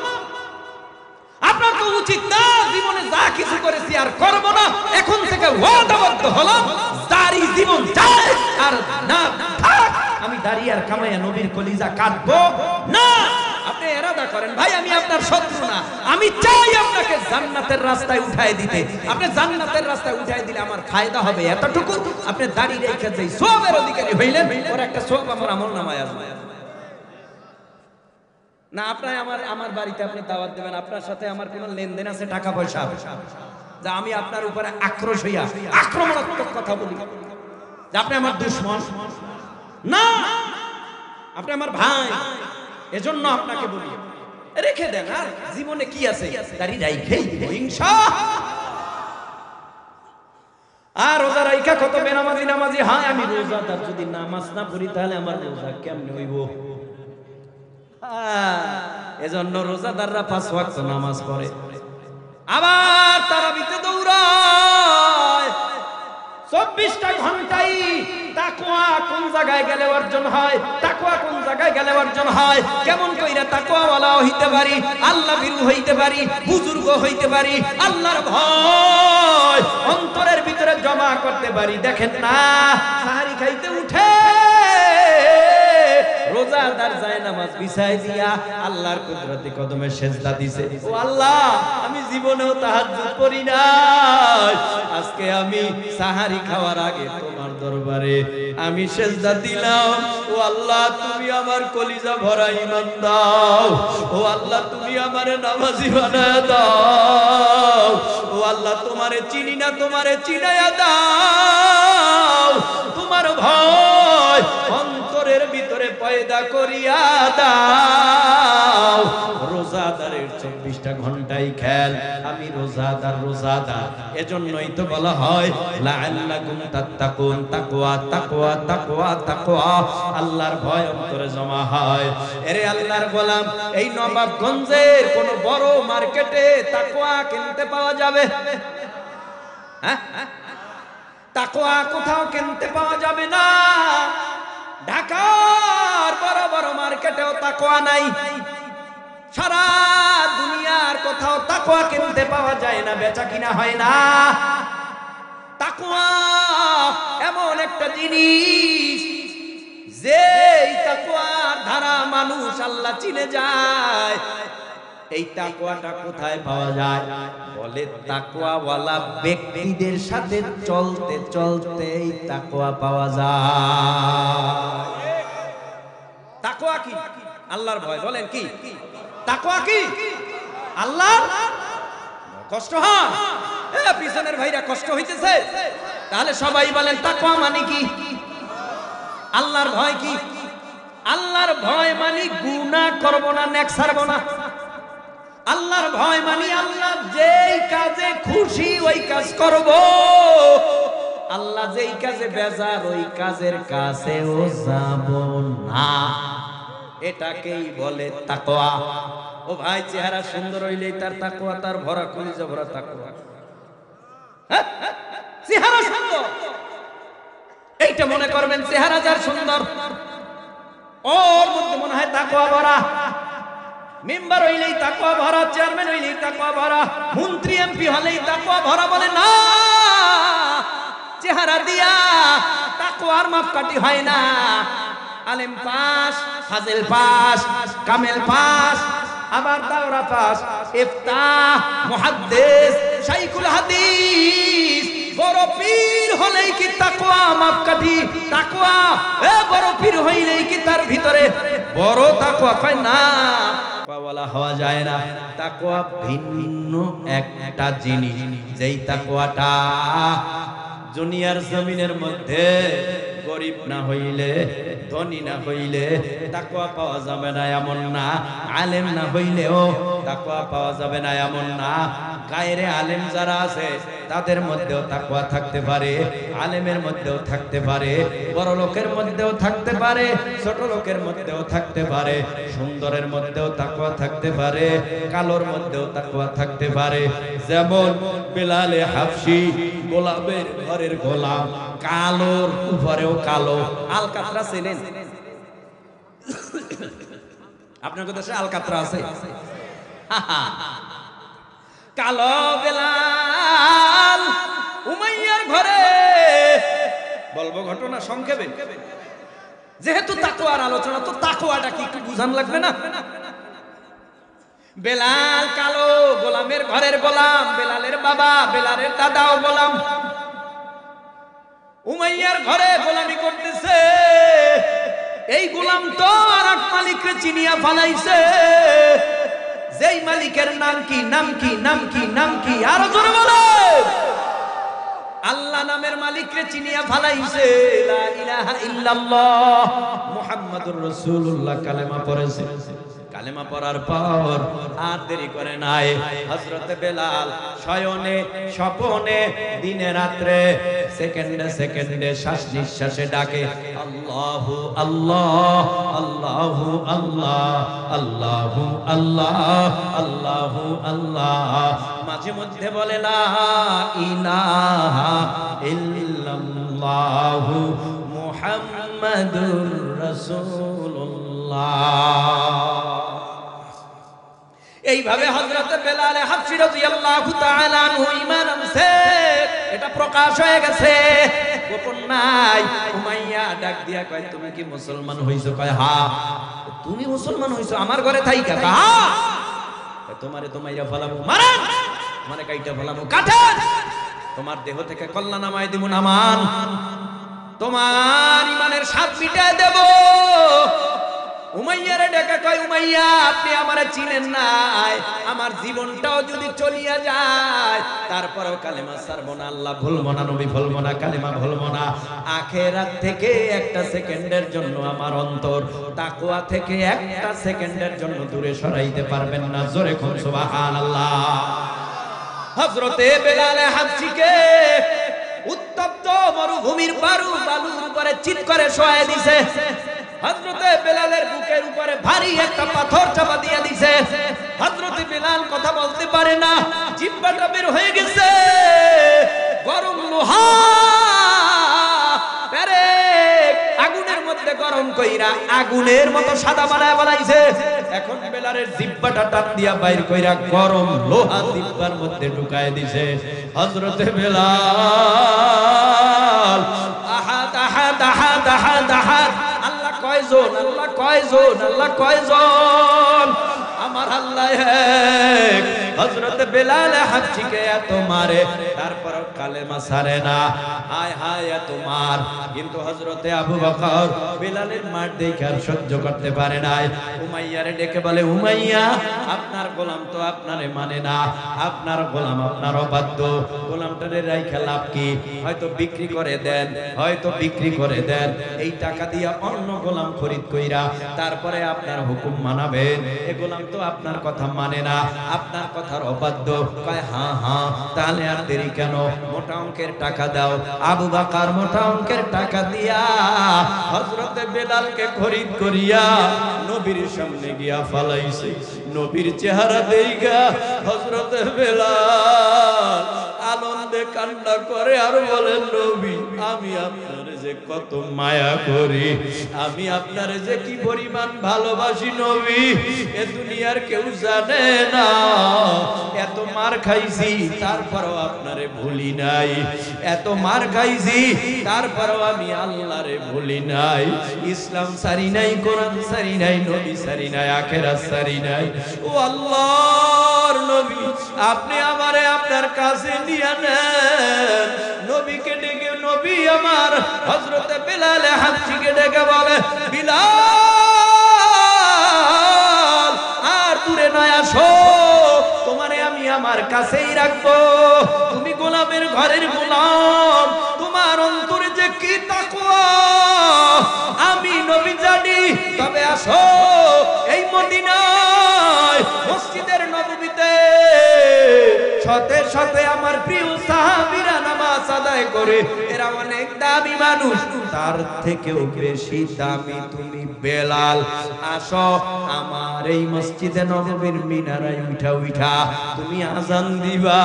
আপনার তো উচিত না জীবনে যা কিছু করেছি আর করব না, এখন থেকে ওয়াদাবদ্ধ হলাম দাড়ি জীবন যায় আর না থাক, আমি দাড়ি আর কামাইয়া নবীর কলিজা কাটবো না। আপনি এরাদা করেন ভাই আমি আপনার শত্রু না, আমি চাই আপনাকে জান্নাতের রাস্তায় উঠায় দিতে। আপনি জান্নাতের রাস্তায় উঠায় দিলে আমার ফায়দা হবে এতটুকু, আপনি দাঁড়িয়ে রেখে যাই সওয়াবের অধিকারী হইলেন, ওর একটা সওয়াব আমার আমলনামায় আসবে না। আপনার আমার বাড়িতে আপনি দাওয়াত দেবেন, আপনার সাথে আমার কোনো লেনদেন আছে টাকা পয়সা, যা আমি আপনার উপরে আক্রোশ হইয়া আক্রমণাত্মক কথা বলি যে আপনি আমার দুশমন না, আপনি আমার ভাই, এজন্য আপনাকে বলি রেখে দেন। আর জীবনে কি আছে দাঁড়িয়ে রাইখেই হিংসা। আর রোজা রাইখা কত বেনামাজি নামাজি, হ্যাঁ আমি রোজাদার, যদি নামাজ না পড়ি তাহলে আমার রোজা কেমনে হইব? এজন্য রোজাদাররা 5 ওয়াক্ত নামাজ পড়ে, আবার তারাবিতে দৌড়ায়। 24টা ঘন্টাই তাকওয়া কোন জায়গায় গেলে অর্জন হয়, তাকওয়া কোন জায়গায় গেলে অর্জন হয়, কেমন কইরা তাকওয়াওয়ালা হইতে পারি, আল্লাহ ভীরু হইতে পারি, বুজুর্গ হইতে পারি, আল্লাহর ভয় অন্তরের ভিতরে জমা করতে পারি। দেখেন না সাহারি খাইতে উঠে রোজাদার যায় নামাজ বিছায় দিয়া আল্লাহর কুদরতি কদমে সেজদা দিছে, ও আল্লাহ আমি জীবনেও তাহাজ্জুদ করি নাই, আজকে আমি সাহারি খাওয়ার আগে তোমার দরবারে আমি সেজদা দিলাম। ও আল্লাহ তুমি আমার কলিজা ভরা ঈমান দাও, ও আল্লাহ তুমি আমারে নামাজি বানায় দাও, ও আল্লাহ তোমারে চিনি না তোমারে চিনায়া দাও, তোমার ভয় অন্তরের ভিতরে পয়দা করিয়া দাও। রোজাদারের 24টা ঘন্টাই খেল, আমি রোজাদার রোজাদার, এজন্যই তো বলা হয় লাআল্লাকুম তাত্তাকুন, তাকওয়া তাকওয়া তাকওয়া তাকওয়া, আল্লাহর ভয় অন্তরে জমা হয়। এরে আল্লাহর গোলাম, এই নবাবগঞ্জের কোন বড় মার্কেটে তাকওয়া কিনতে পাওয়া যাবে? হ্যাঁ, তাকওয়া কোথাও কিনতে পাওয়া যাবে না। ঢাকার বড় বড় মার্কেটেও তাকওয়া নাই, সারা দুনিয়ার কোথাও তাকওয়া কিনতে পাওয়া যায় না, বেচা কিনা হয় না। তাকওয়া এমন একটা জিনিস যে তাকওয়ার ধারা মানুষ আল্লাহ চিনে যায়। এই তাকওয়াটা কোথায় পাওয়া যায়? বলে তাকওয়াওয়ালা ব্যক্তিদের সাথে চলতে চলতে এই তাকওয়া পাওয়া যায়। তাকওয়া কি? আল্লাহর ভয়। বলেন কি তাকওয়া? কি আল্লাহর কষ্ট হয়? পিছনের ভাইরা কষ্ট হইতেছে, তাহলে সবাই বলেন তাকওয়া মানে কি? আল্লাহর ভয় কি? আল্লাহর ভয় মানে গুনাহ করব না, নেক ছাড়ব না। আল্লাহর ভয় মানে আল্লাহ যেই কাজে খুশি ওই কাজ করব, আল্লাহ যেই কাজে বেজার ওই কাজের কাছেও যাব না। এটাকেই বলে তাকওয়া। ও ভাই, চেহারা সুন্দর হইলেই তার তাকওয়া, তার ভরা কলিজা ভরা তাকওয়া। চেহারা সুন্দর, এইটা মনে করবেন চেহারা যার সুন্দর ওর মধ্যে মনে হয় তাকওয়া ভরা। মেম্বার হইলেই তাকওয়া ভরা, চেয়ারম্যান হইলেই তাকওয়া ভরা, মন্ত্রী এমপি হলেই তাকওয়া ভরা। বলে না, চেহারা দিয়া তাকওয়ার মাপকাঠি হয় না। আলেম পাস, ফাজিল পাস, কামেল পাস, আবার দাওরা পাস, ইফতাহ, মুহাদ্দিস, শাইখুল হাদিস, বড় পীর হলেই কি তাকওয়া মাপকাঠি? তাকওয়া বড় পীর হইলেই কি তার ভিতরে বড় তাকওয়া? কয় না, তাকওয়াওয়ালা হওয়া যায় না। তাকওয়া ভিন্ন একটা জিনিস, যেই তাকওয়াটা দুনিয়ার জমিনের মধ্যে গরিব না হইলে, ধনী না হইলে তাকওয়া পাওয়া যাবে না এমন না, আলেম না হইলেও তাকওয়া পাওয়া যাবে না এমন না। গায়রে আলেম যারা আছে তাদের মধ্যেও তাকওয়া থাকতে পারে, আলেমের মধ্যেও থাকতে পারে, বড় লোকের মধ্যেও থাকতে পারে, ছোট লোকের মধ্যেও থাকতে পারে, সুন্দরের মধ্যেও তাকওয়া থাকতে পারে, কালোর মধ্যেও তাকওয়া থাকতে পারে। যেমন বেলালে হাফসি, গোলাপের ঘরের গোলাম, কালোর উপরেও কালো। আলকাতরা চেনেন? আপনার দেশে আলকাতরা আছে? কালো বেলাল উমাইয়ার ঘরে, বলবো ঘটনা সংক্ষেপে, যেহেতু তাকওয়ার আলোচনা, তো তাকওয়াটা কি একটু বুঝান লাগবে না? বেলাল কালো গোলামের ঘরের গোলাম, বেলালের বাবা বেলালের দাদাও গোলাম, উমাইয়ার ঘরে গোলামি করতেছে। এই গোলাম তো আর এক মালিককে চিনিয়া ফালাইছে, যেই মালিকের নাম কি নাম কি নাম কি নাম কি, আরো জোরে বলে আল্লাহ নামের মালিককে চিনিয়া ফালাইছে। লা ইলাহা ইল্লাল্লাহ মুহাম্মাদুর রাসূলুল্লাহ কালেমা পড়েছে। কালেমা পড়ার পর আর দেরি করে নাই, হযরতে বেলাল শয়নে স্বপনে দিনে রাত্রে সেকেন্ডে সেকেন্ডে শ্বাস নিঃশ্বাসে ডাকে আল্লাহু আল্লাহ আল্লাহু আল্লাহ আল্লাহু আল্লাহ আল্লাহু আল্লাহ। মাঝে মধ্যে বলে লা ইলাহা ইল্লাল্লাহু মুহাম্মাদুর রাসূলুল্লাহ। এইভাবে হযরত বেলাল হাবশী রাদিয়াল্লাহু তাআলা আনহু ঈমান আনছে, এটা প্রকাশ হয়ে গেছে, গোপন নাই। উমাইয়া ডাক দিয়া কয় তুমি কি মুসলমান হইছো? কয় হ্যাঁ। তুমি মুসলমান হইছো আমার ঘরে থাইকা? হ্যাঁ। তোমারে তো মাইরা ফেলামু, মারেন, মানে কাইটা ফেলামু, কাটেন, তোমার দেহ থেকে কল্লা নামায় দিব, নামান, তোমার ঈমানের স্বাদ মিটায় দেব। উমাইয়ারে ডেকে কয় উমাইয়া আপনি আমারে চিনেন নাই, আমার জীবনটাও যদি চলিয়া যায় তারপরেও কালেমা ছাড়বো না, আল্লাহ ভুলবো না, নবী ভুলবো না, কালেমা ভুলবো না। আখিরাত থেকে একটা সেকেন্ডের জন্য আমার অন্তর তাকওয়া থেকে একটা সেকেন্ডের জন্য দূরে সরাইতে পারবেন না। জোরে কোন সুবহানাল্লাহ। হযরতে বেলাল হাবশীকে উত্তপ্ত মরুভূমির বালুর উপরে চিৎ করে শোয়ায় দিছে। হযরতে বেলালের বুকের উপরে ভারী একটা পাথর চাপা দিয়ে দিছে। হযরতে বেলাল কথা বলতে পারে না, জিহ্বাটা বের হয়ে গেছে। গরম লোহা পেরেক আগুনের মধ্যে গরম কইরা আগুনের মতো সাদা বানাইছে। এখন বেলালের জিহ্বাটা টান দিয়া বাইর কইরা গরম লোহা জিহ্বার মধ্যে ঢুকায় দিছে। হযরতে বেলাল আহাদ আহাদ আহাদ আহাদ আহাদ, আল্লাহ কয়জন, আল্লাহ কয়জন, আল্লাহ কয়জন, আমার আল্লাহ এক। হযরত বেলাল হাবশীকে এত মারে তারপর কালেমা ছাড়ে না, হায় হায় এত মার। কিন্তু হযরতে আবু বকর বেলালের মার দেখে আর সহ্য করতে পারে নাই। উমাইয়ারে ডেকে বলে উমাইয়া আপনার গোলাম তো আপনারে মানে না, আপনার গোলাম আপনার অবাধ্য, গোলামটারে রাইখা লাভ কি? হয়তো বিক্রি করে দেন, হয়তো বিক্রি করে দেন, এই টাকা দিয়া অন্য গোলাম খরিদ কইরা তারপরে আপনার হুকুম মানাবেন। এই গোলাম তো আপনার কথা মানে না, আপনার কথার অবাধ্য। কয় হ্যাঁ হ্যাঁ, তাহলে আর দেরি কেন, মোটা অঙ্কের টাকা দাও। আবু বকর মোটা অঙ্কের টাকা দিয়া হযরতে বেলালকে খরিদ করিয়া নবীর সামনে গিয়া ফালাইছে। নবীর চেহারা দেইগা হযরতে বেলাল আনন্দে কান্না করে আর বলেন নবী আমি আপনারে যে কত মায়া করি, আমি আপনারে যে কি পরিমাণ ভালোবাসি নবী, এ দুনিয়ার কেউ জানে না। এত মার খাইছি তারপরও আপনারে ভুলি নাই, এত মার খাইছি তারপরও আমি আল্লাহরে ভুলি নাই। ইসলাম সারি নাই, কোরআন সারি নাই, নবী সারি নাই, আখিরাত সারি নাই। ও আল্লাহর নবী আপনি আমারে আপনার কাছে নিয়ে নেন। নবীকে ডেকে নবী আমার হযরতে বেলাল হাবশীকে ডেকে বলে বিলাল আর দূরে নয়, আসো, তোমারে আমি আমার কাছেই রাখবো। তুমি গোলামের ঘরের গোলাম, তোমার অন্তরে যে কি তাকওয়া আমি নবী জানি। তবে আসো এই মদিনায় মসজিদের নববীতে শতে শতে আমার প্রিয় সাহাবীরা নামাজ আদায় করে, এরা অনেক দামি মানুষ, তার থেকেও বেশি দামি তুমি বেলাল। আসো আমার এই মসজিদে নববীর মিনারায় উঠা উঠা তুমি আযান দিবা,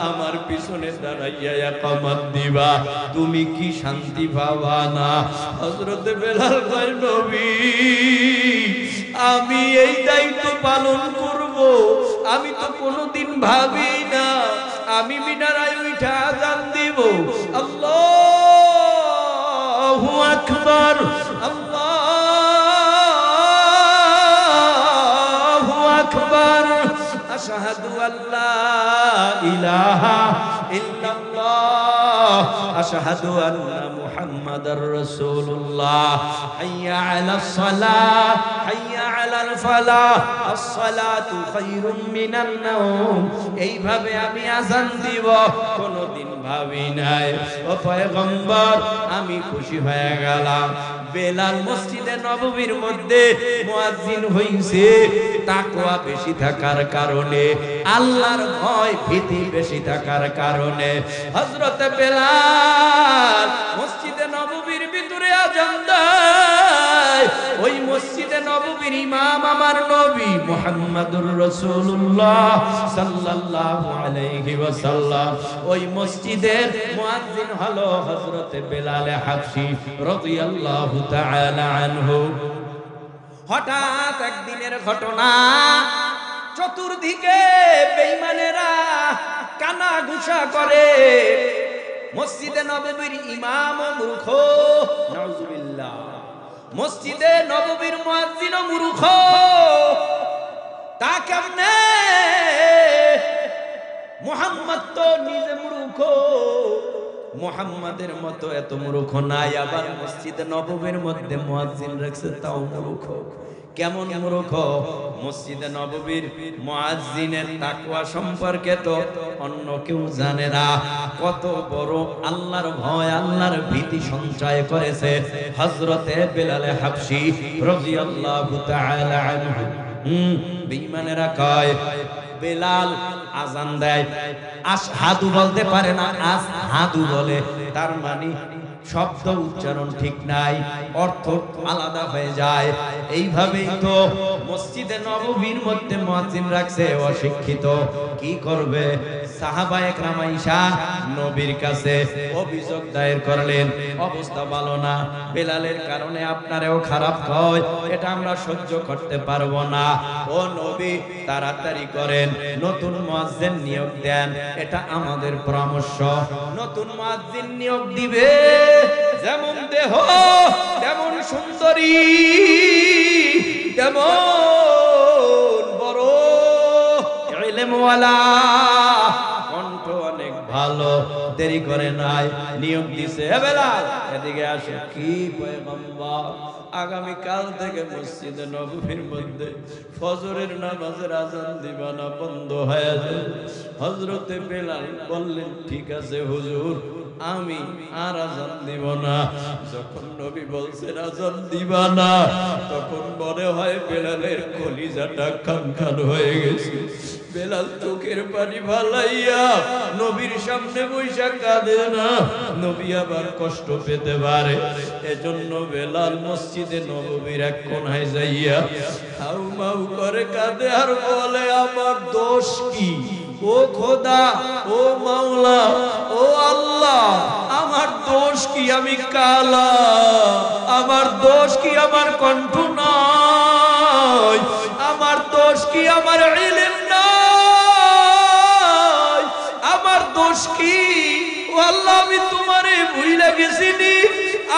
আমার পিছনে দাঁড়াইয়া ইকামত দিবা, তুমি কি শান্তি পাবা না? হযরতে বেলাল কয় নবী আমি এই দায়িত্ব পালন করব, আমি তো কোনোদিন ভাবি না আমি মিনারায় উঠা আযান দিব। আল্লাহু আকবার, আল্লাহু আকবার, আশহাদু আল্লা ইলাহা ইল্লাল্লাহ আশহাদু আন্না মুহাম্মাদার রাসূলুল্লাহ হাইয়া আলাস সালাহ হাইয়া আলাল ফালাহ আস-সালাতু খায়রুম মিনান নাওম। এইভাবে আমি আযান দিব, কোনদিন ভাবি নাই ও পয়গম্বর আমি খুশি হয়ে গেলাম। বেলাল মসজিদে নববীর মধ্যে মুয়াজ্জিন হইছে তাকওয়া বেশি থাকার কারণে, আল্লাহর ভয় ভীতি বেশি থাকার কারণে। হযরত বেলাল মসজিদে নববীর ভিতরে আযান দেয়। ওই মসজিদে নববীর ইমাম আমার নবী মুহাম্মদুর রাসূলুল্লাহ সাল্লাল্লাহু আলাইহি ওয়াসাল্লাম। ওই মসজিদের মুয়াজ্জিন হলো হযরত বেলাল হাবশী রাদিয়াল্লাহু তাআলা আনহু। হঠাৎ একদিনের ঘটনা, চতুর্দিকে বেঈমানেরা কানা ঘুষা করে। মসজিদে নববীর ইমাম মূর্খ, নাউজুবিল্লাহ। মসজিদে নববীর মুয়াজ্জিন মূর্খ, তা কেমনে? মুহাম্মদ তো নিজে মূর্খ, মুহাম্মাদের মতো এত মূর্খ নাই, আবার মসজিদে নববীর মধ্যে মুয়াজ্জিন রাখছে তাও মূর্খ। কেমন মূর্খ? মসজিদে নববীর মুয়াজ্জিনের তাকওয়া সম্পর্কে তো অন্য কেউ জানে না। কত বড় আল্লাহর ভয় আল্লাহর ভীতি সঞ্চয় করেছে হযরতে বেলাল হাবশী রাদিয়াল্লাহু তাআলা আনহু। বেঈমানেরা কয় বেলাল আযান দেয়, আশহাদু বলতে পারে না, আসহাদু বলে। তার মানে শব্দ উচ্চারণ ঠিক নাই, অর্থ আলাদা হয়ে যায়। এইভাবেই তো মসজিদে নববীর মধ্যে মুয়াজ্জিন রাখছে অশিক্ষিত। কি করবে? সাহাবায়ে কেরাম আয়েশা নবীর কাছে অভিযোগ দায়ের করলেন, অবস্থা ভালো না, বেলালের কারণে আপনারেও খারাপ হয়, এটা আমরা সহ্য করতে পারবো না। ও নবী তাড়াতাড়ি করেন, নতুন মুয়াজ্জিন নিয়োগ দেন, এটা আমাদের পরামর্শ। নতুন মুয়াজ্জিন নিয়োগ দিবে, যেমন দেহ তেমন সুন্দরী, তেমন বড় ইলমওয়ালা, কণ্ঠ অনেক ভালো। দেরি করে নাই, নিয়োগ দিছে। হে বেলাল এদিকে আসো। কি পয়গম্বর, আগামী কাল থেকে মসজিদে নববীর মধ্যে ফজরের নামাজের আযান দিবা না, বন্ধ হয়ে যাবে। হযরতে বেলাল বললেন ঠিক আছে হুজুর, আমি আর আযান দিব না। যখন নবী বলছেন আযান দিবা না, তখন মনে হয় বেলালের কলিজাটা খানখান হয়ে গেছে। বেলাল চোখের পানি ফালাইয়া নবীর সামনে বৈশা কাঁদে না, নবী আবার কষ্ট পেতে পারে। এজন্য বেলাল মসজিদে নববীর এক কোণায় যাইয়া হাউ মাউ করে কাঁদে আর বলে আমার দোষ কি? ও খোদা, ও মাওলা, ও আল্লাহ, আমার দোষ কি? আমি কালা, আমার দোষ কি? আমার কণ্ঠ নয়, আমার দোষ কি? আমার ইলম নাই, আমার দোষ কি? ও আল্লাহ আমি তোমারে ভুইলা গেছি নি,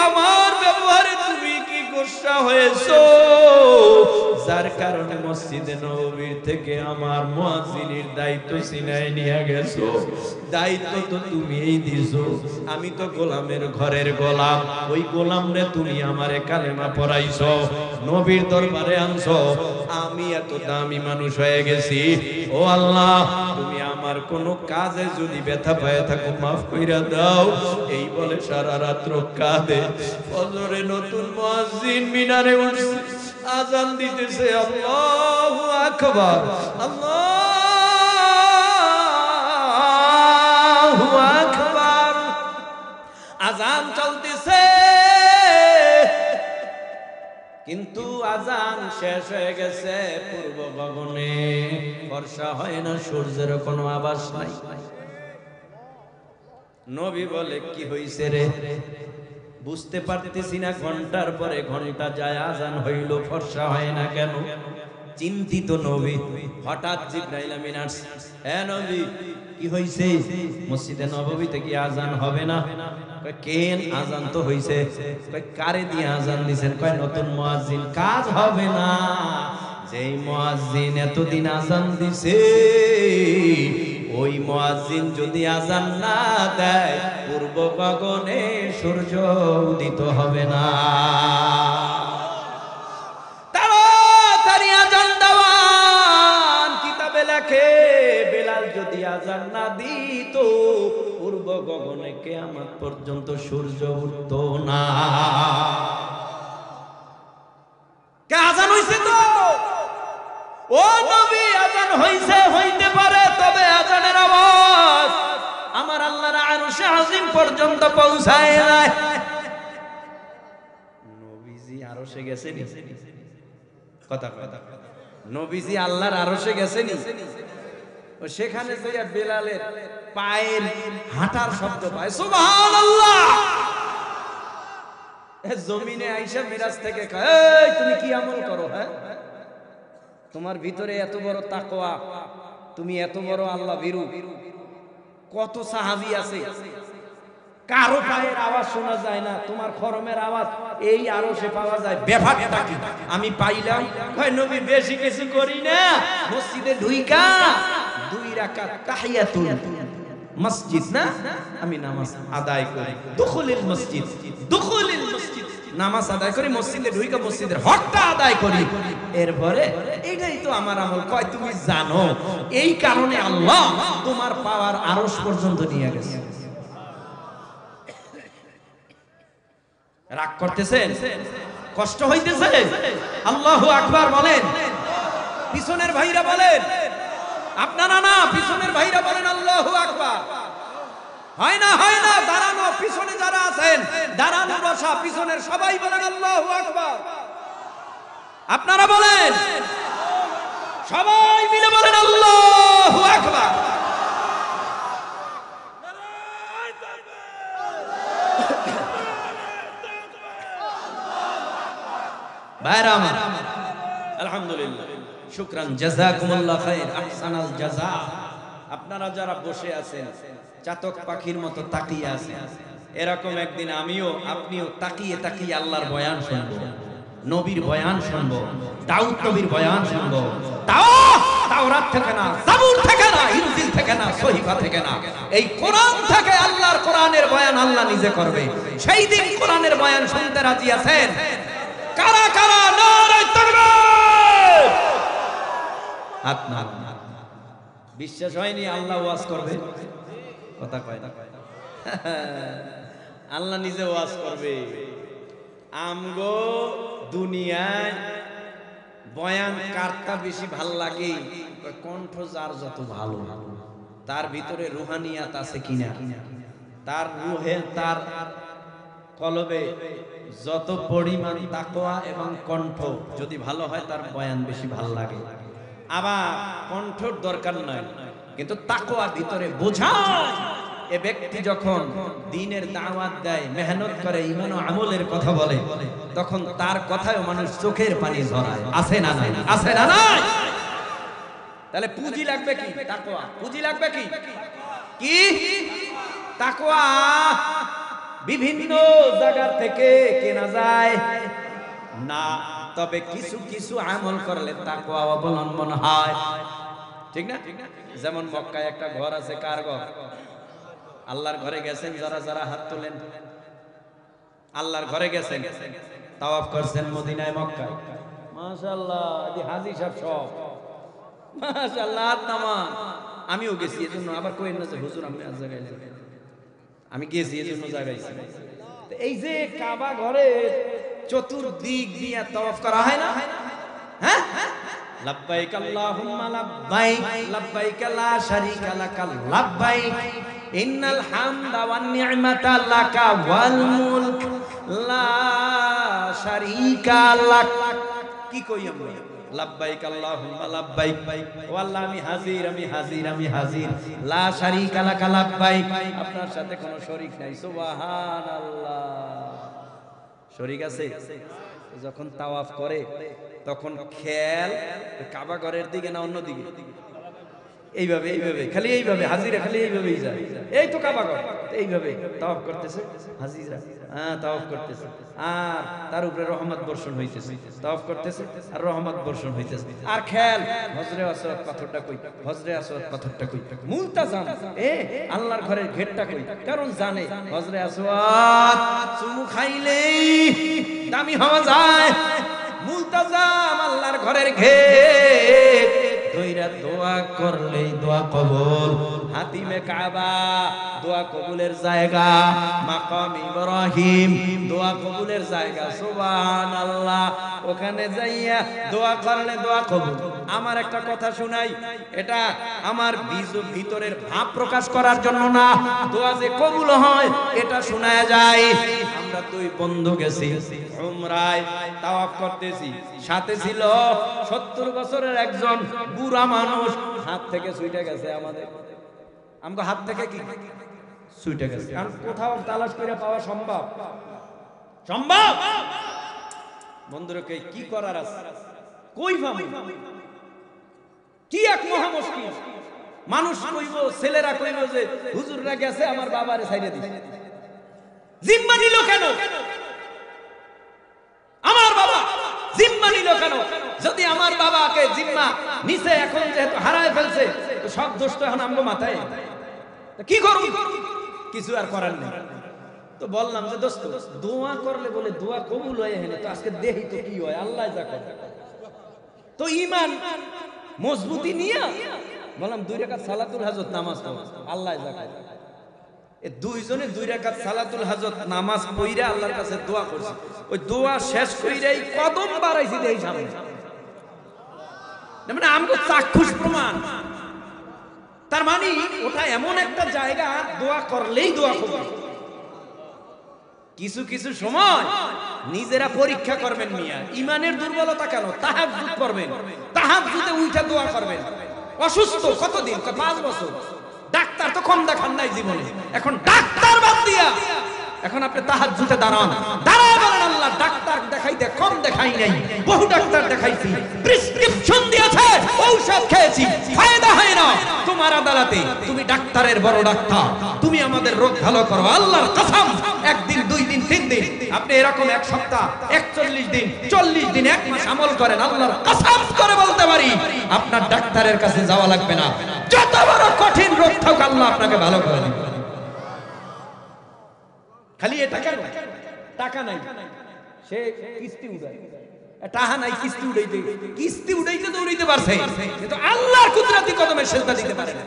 আমার ব্যবহারে তুমি কি গোসা হয়েছো, যার কারণে মসজিদে নববীর থেকে আমার মুয়াজ্জিনের দায়িত্ব ছিনাই নিয়ে গেছো। দায়িত্ব তো তুমিই দিছো, আমি তো গোলামের ঘরের গোলাম। ওই গোলামরে তুমি আমারে কালেমা পড়াইছো, নবীর দরবারে আনছো। আমি এত দামি মানুষ হয়ে গেছি। ও আল্লাহ, তুমি আমার কোনো কাজে যদি ব্যথা পায় থাকো মাফ কইরা দাও। এই বলে সারা রাত্র কাঁদে। ফজরে নতুন মুয়াজ্জিন মিনারে উঠছে, আযান দিতেছে। আল্লাহু আকবার, আল্লাহু আকবার। আযান চলতেছে, কিন্তু আযান শেষ হয়ে গেছে। পূর্ব গগনে বর্ষা হয় না, সূর্যের কোনো আভাস নাই। নবী বলে কি হইছে রে? বুঝতে পারতেছি না, ঘন্টার পরে ঘন্টা যায়, আযান হইল, ফর্সা হয় না কেন? চিন্তিত নবী। হঠাৎ জিবরাইল আমিন আসছে। হে নবী কি হইছে? মসজিদে নববীতে কি আযান হবে না? কয় কেন? আযান তো হইছে। কয় কারে দিয়ে আযান দিবেন? কয় নতুন মুয়াজ্জিন। কাজ হবে না, যেই মুয়াজ্জিন এতদিন আজান দিছে ওই মুয়াজ্জিন যদি আজান না দেয় পূর্ব গগনে সূর্য উদিত হবে না। তাড়াতাড়ি আজান দেওয়ান কিতাবে লেখে বেলাল যদি আজান না দিত পূর্ব গগনে কিয়ামত পর্যন্ত সূর্য উঠত না। কে আজান হইছে তো? ও নবী আজান হইছে, হইতে পারে, তবে আজানের আওয়াজ আমার আল্লাহর আরশে আজিম পর্যন্ত পৌঁছায় নাই। নবীজি আরশে গেছেন? কথা কথা নবীজি আল্লাহর আরশে গেছেন? ও সেখানে যাইয়া বেলালের পায়ের হাঁটার শব্দ পায়, সুবহানাল্লাহ। জমিনে আইসা মিরাজ থেকে কয়, এই তুমি কি আমল করো? হ্যাঁ, তোমার ভিতরে এত বড় তাকওয়া, তুমি এত বড় আল্লাহ ভীরু। কত সাহাবী আছে কারো পায়ের আওয়াজ শোনা যায় না, তোমার খরমের আওয়াজ এই আরশে পাওয়া যায়। ব্যাপারটা কি? আমি পাইলাম। কয় নবী বেশি কিছু করি না, মসজিদে ঢুইকা 2 রাকাত তাহিয়াতুল মসজিদ না আমি নামাজ আদায় করি, দুখুলিল মসজিদ, দুখুলিল মসজিদ, নামাজ আদায় করি, মসজিদে ঢুইকা মসজিদের হকটা আদায় করি। এরপরে এইটাই তো আমার আমল। কয় তুমি জানো এই কারণে আল্লাহ তোমার পাওয়ার আরশ পর্যন্ত নিয়ে গেছে। রাগ করতেছেন? কষ্ট হইতেছে? আল্লাহু আকবার বলেন। পিছনের ভাইরা বলেন, আপনারা না, পিছনের ভাইরা বলেন আল্লাহু আকবার। হয় না, হয় না, দাঁড়ানো পিছনে যারা আছেন, দাঁড়ানো বসা পিছনের সবাই বলেন আল্লাহু আকবার। আপনারা বলেন, সবাই মিলে বলেন আল্লাহু আকবার। ভাইরা আমার, আলহামদুলিল্লাহ, শুকরান, জাযাকুমুল্লাহ খাইর, আহসানাল জাযা। আপনারা যারা বসে আছেন চাতক পাখির মতো তাকিয়ে আছেন, এরকম একদিন আমিও আপনিও তাকিয়ে তাকিয়ে আল্লাহর বয়ান শুনবো, নবীর বয়ান শুনবো, দাউদ নবীর বয়ান শুনবো। তাওরাত থেকে না, জাবুর থেকে না, ইনজিল থেকে না, সহিফা থেকে না, এই কোরআন থেকে আল্লাহর কোরআনের বয়ান আল্লাহ নিজে করবে। সেই দিন কোরআনের বয়ান শুনতে রাজি আছেন? কারা কারা? নারে তাকবীর! হাত না। বিশ্বাস হয়নি আল্লাহ ওয়াজ করবে? কথা কয় না, আল্লাহ নিজে ওয়াজ করবে। আমগো দুনিয়ায় বয়ান কারটা বেশি ভাল লাগে? কণ্ঠ যার যত ভালো তার ভিতরে রুহানিয়াত আছে কিনা, তার রুহে, তার কলবে যত পরিমাণ তাকওয়া এবং কণ্ঠ যদি ভালো হয় তার বয়ান বেশি ভাল লাগে। আবার কণ্ঠর দরকার নয়, কিন্তু তাকওয়া ভিতরে বোঝায়। এ ব্যক্তি যখন দ্বীনের দাওয়াত দেয়, মেহনত করে, ঈমান ও আমলের কথা বলে, তখন তার কথায় মানুষ চোখের পানি ঝরায়। আছে না নাই? আছে না নাই? তাহলে পুঁজি লাগবে কি? তাকওয়া। পুঁজি লাগবে কি? কি তাকওয়া বিভিন্ন জায়গা থেকে কেনা যায় না, তবে কিছু কিছু আমল করলে তাকওয়া অবলম্বন হয়। ঠিক না? যেমন মক্কায় একটা ঘর আছে। কার ঘর? আল্লাহর ঘরে গেছেন যারা যারা হাত তোলেন। আল্লাহর ঘরে গেছেন, তাওয়াফ করছেন মদিনায়, মক্কায়। মাশাআল্লাহ, এই হাজী সাহেব সব মাশাআল্লাহ হাত নামান। আমিও গেছি, এজন্য আবার কই না যে হুজুর আমি আজ জায়গায় আমি গেছি, এজন্য জায়গাইছি। এই যে কাবা ঘরে চতুর্দিক দিয়ে তাওয়াফ করা হয় না? হ্যাঁ, লাব্বাইক আল্লাহুম্মা লাব্বাইক, লাব্বাইক লা শারীকা লাকা লাব্বাইক, ইন্নাল হামদা ওয়ান নি'মাতা লাকা ওয়াল মুলক লা শারীকা লাক। কি কই আমরা? লাব্বাইক আল্লাহুম্মা লাব্বাইক, ও আল্লাহ আমি হাজির, আমি হাজির, আমি হাজির, লা শারীকা লাকা লাব্বাইক, আপনার সাথে কোনো শরীক নাই। সুবহানাল্লাহ। শরীক আছে? যখন তাওয়াফ করে তখন খেয়াল কাবা ঘরের দিকে না অন্য দিকে? এইভাবে এইভাবে খালি এইভাবে হাজিরা খালি এইভাবেই যায়, এই তো কাবা ঘর এইভাবে তাওয়াফ করতেছে হাজিরা, হ্যাঁ তাওয়াফ করতেছে আর তার উপরে রহমত বর্ষণ হইতেছে, তাওয়াফ করতেছে আর রহমত বর্ষণ হইতেছে। আর খেয়াল হজরে আসওয়াদ পাথরটা কই, হজরে আসওয়াদ পাথরটা কই, মুলতাজাম আল্লাহর ঘরের গেটটা কই, কারণ জানে হজরে আসওয়াদ চুমু খাইলেই দামি হওয়া যায়, মুলতাজাম আল্লাহর ঘরের গেট দইরা দোয়া করলেই দোয়া কবুল, হাতিমে কাবা দোয়া কবুলের জায়গা, মাকাম ইব্রাহিম দোয়া কবুলের জায়গা, সুবহানাল্লাহ, ওখানে যাইয়া দোয়া করলে দোয়া কবুল। আমার একটা কথা শুনাই, এটা আমার ভিতরের ভাব প্রকাশ করার জন্য না, দোয়া যে কবুল হয় এটা শোনা যায়। আমরা দুই বন্ধু গেছি উমরায়, তাওয়াফ করতেছি, সাথে ছিল 70 বছরের একজন বুড়া মানুষ, হাত থেকে ছুটে গেছে আমাদের, আমগো হাত থেকে কি ছুটে গেছে, কারণ কোথাও তালাশ করে পাওয়া সম্ভব সম্ভব বন্ধুরা, কি করার আছে, কই পাবো, কি এক মহা মুশকিল। মানুষ কইব, ছেলেরা কইব যে হুজুররা গেছে আমার বাবারে ছাইড়ে দিছে, জিম্মা নিল কেন আমার বাবা, জিম্মা নিল কেন? যদি আমার বাবাকে জিম্মা নিছে, এখন যেহেতু হারায় ফেলছে, তো সব দোষ তো এখন আমগো মাথায়, কি করব, কিছু আর করার নেই। তো বললাম যে দোস্ত দোয়া করলে বলে দোয়া কবুল হয়, এখানে তো আজকে দেখি তো কি হয়, আল্লাহ যা করে। তো ঈমান মজবুতি নিয়ে বললাম 2 রাকাত সালাতুল হাজত নামাজ পড়ো, আল্লাহ যা করে। এই দুইজনে 2 রাকাত সালাতুল হাজত নামাজ পড়িরা আল্লাহর কাছে দোয়া করছে, ওই দোয়া শেষ কইরাই কদম বাড়াইছি দেই সামনে, মানে আমগো চাক্ষুষ প্রমাণ। তার মানে ওটা এমন একটা জায়গা, দোয়া করলেই দোয়া কবুল। কিছু কিছু সময় নিজেরা পরীক্ষা করবেন মিয়া, ইমানের দুর্বলতা কেন, তাহাজ্জুদ করবেন, তাহাজ্জুদে উঠে দোয়া করবেন। অসুস্থ কতদিন, 5 বছর, ডাক্তার তো কম দেখান নাই জীবনে, এখন ডাক্তার বাদ দিয়া এখন আপনি তাহাজ্জুদে দাঁড়ান, দাঁড়ায় বলেন আল্লাহ ডাক্তার দেখাইতে কম দেখাই নাই, বহু ডাক্তার দেখাইছি, প্রেসক্রিপশন দিয়েছে, ঔষধ খেয়েছি, ফায়দা হয় না, তোমার আদালতে তুমি ডাক্তারের বড় ডাক্তার, তুমি আমাদের রোগ ভালো করো, আল্লাহর কসম। 1 দিন 2 দিন 3 দিন আপনি এরকম 1 সপ্তাহ 41 দিন 40 দিন 1 মাস আমল করেন, আল্লাহর কসম করে বলতে পারি আপনার ডাক্তারের কাছে যাওয়া লাগবে না, যত বড় কঠিন রোগ থাক আল্লাহ আপনাকে ভালো করে দিবেন। খালি এটা কেন, টাকা নাই সে কিস্তি উড়ায়, টাকা নাই কিস্তি উড়াইতে, কিস্তি উড়াইতে দৌড়াইতে পারছে, কিন্তু আল্লাহর কুদরতি কদমে সেজদা দিতে পারে না।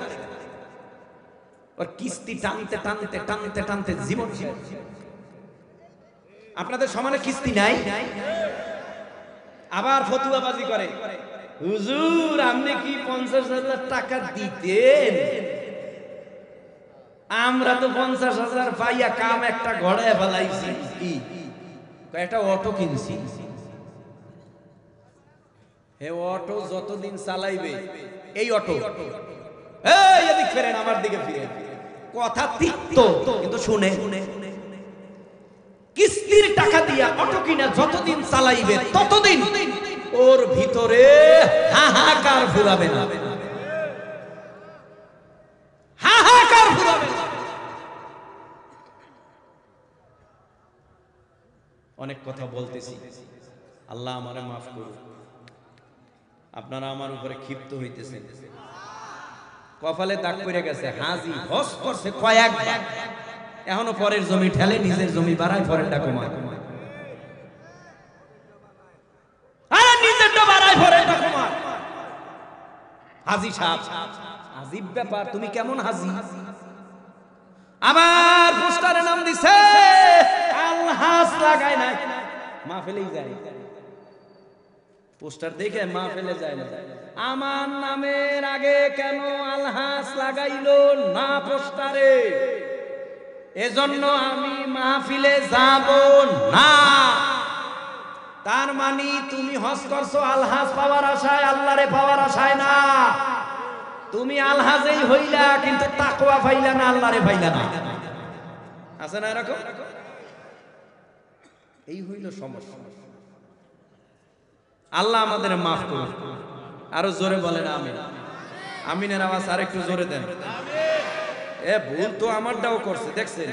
আর কিস্তি টানতে টানতে টানতে টানতে জীবন শেষ। আপনাদের সমানে কিস্তি নাই, আবার ফতুয়াবাজি করে, হুজুর আপনি কি 50,000 টাকা দিতেন? আমরা তো 50,000 পাইয়া কাম একটা গড়ায় ফেলাইছি, কি একটা অটো কিনছি, হে অটো যতদিন চালাইবে, এই অটো এই এদিক ফেরেন আমার দিকে ফিরে, কথা তিক্ত কিন্তু শুনে, কিস্তির টাকা দিয়া অটো কিনা যতদিন চালাইবে ততদিন ওর ভিতরে হাহাকার ফুরাবে না, হাহাকার ফুরাবে না। অনেক কথা বলতেছি, আল্লাহ আমারে মাফ করুন, আপনারা আমার উপরে ক্ষিপ্ত হইতেছেন। কপালে দাগ পড়ে গেছে, হাজি হজ করছে কয়েকবার, এখনো পরের জমি ঠেলে নিজের জমি বাড়ায়, পরেরটা কমায়, আরে নিজেরটা বাড়ায় পরেরটা কমায়। হাজি সাহেব আজীব ব্যাপার, তুমি কেমন হাজি? আবার পোস্টারে নাম দিছে আলহাস লাগায় নাই, মাহফিলেই যায়, পোস্টার দেখে মাহফিলে যায় না। আমার নামের আগে কেন আলহাস লাগাইলো না পোস্টারে? এজন্য আমি মাহফিলে যাব না। তার মানে তুমি হজ করছো আলহাজ পাওয়ার আশায়, আল্লাহরে পাওয়ার আশায় না। তুমি আলহাজেই হইলা কিন্তু তাকওয়া পাইলা না, আল্লাহরে পাইলা না। আছে না এরকম? এই হইল সমস্যা। আল্লাহ আমাদের মাফ করুন। আরো জোরে বলেন আমিন। আমিনের আওয়াজ আরেকটু জোরে দেন। এ ভুল তো আমারটাও করছে, দেখছেন?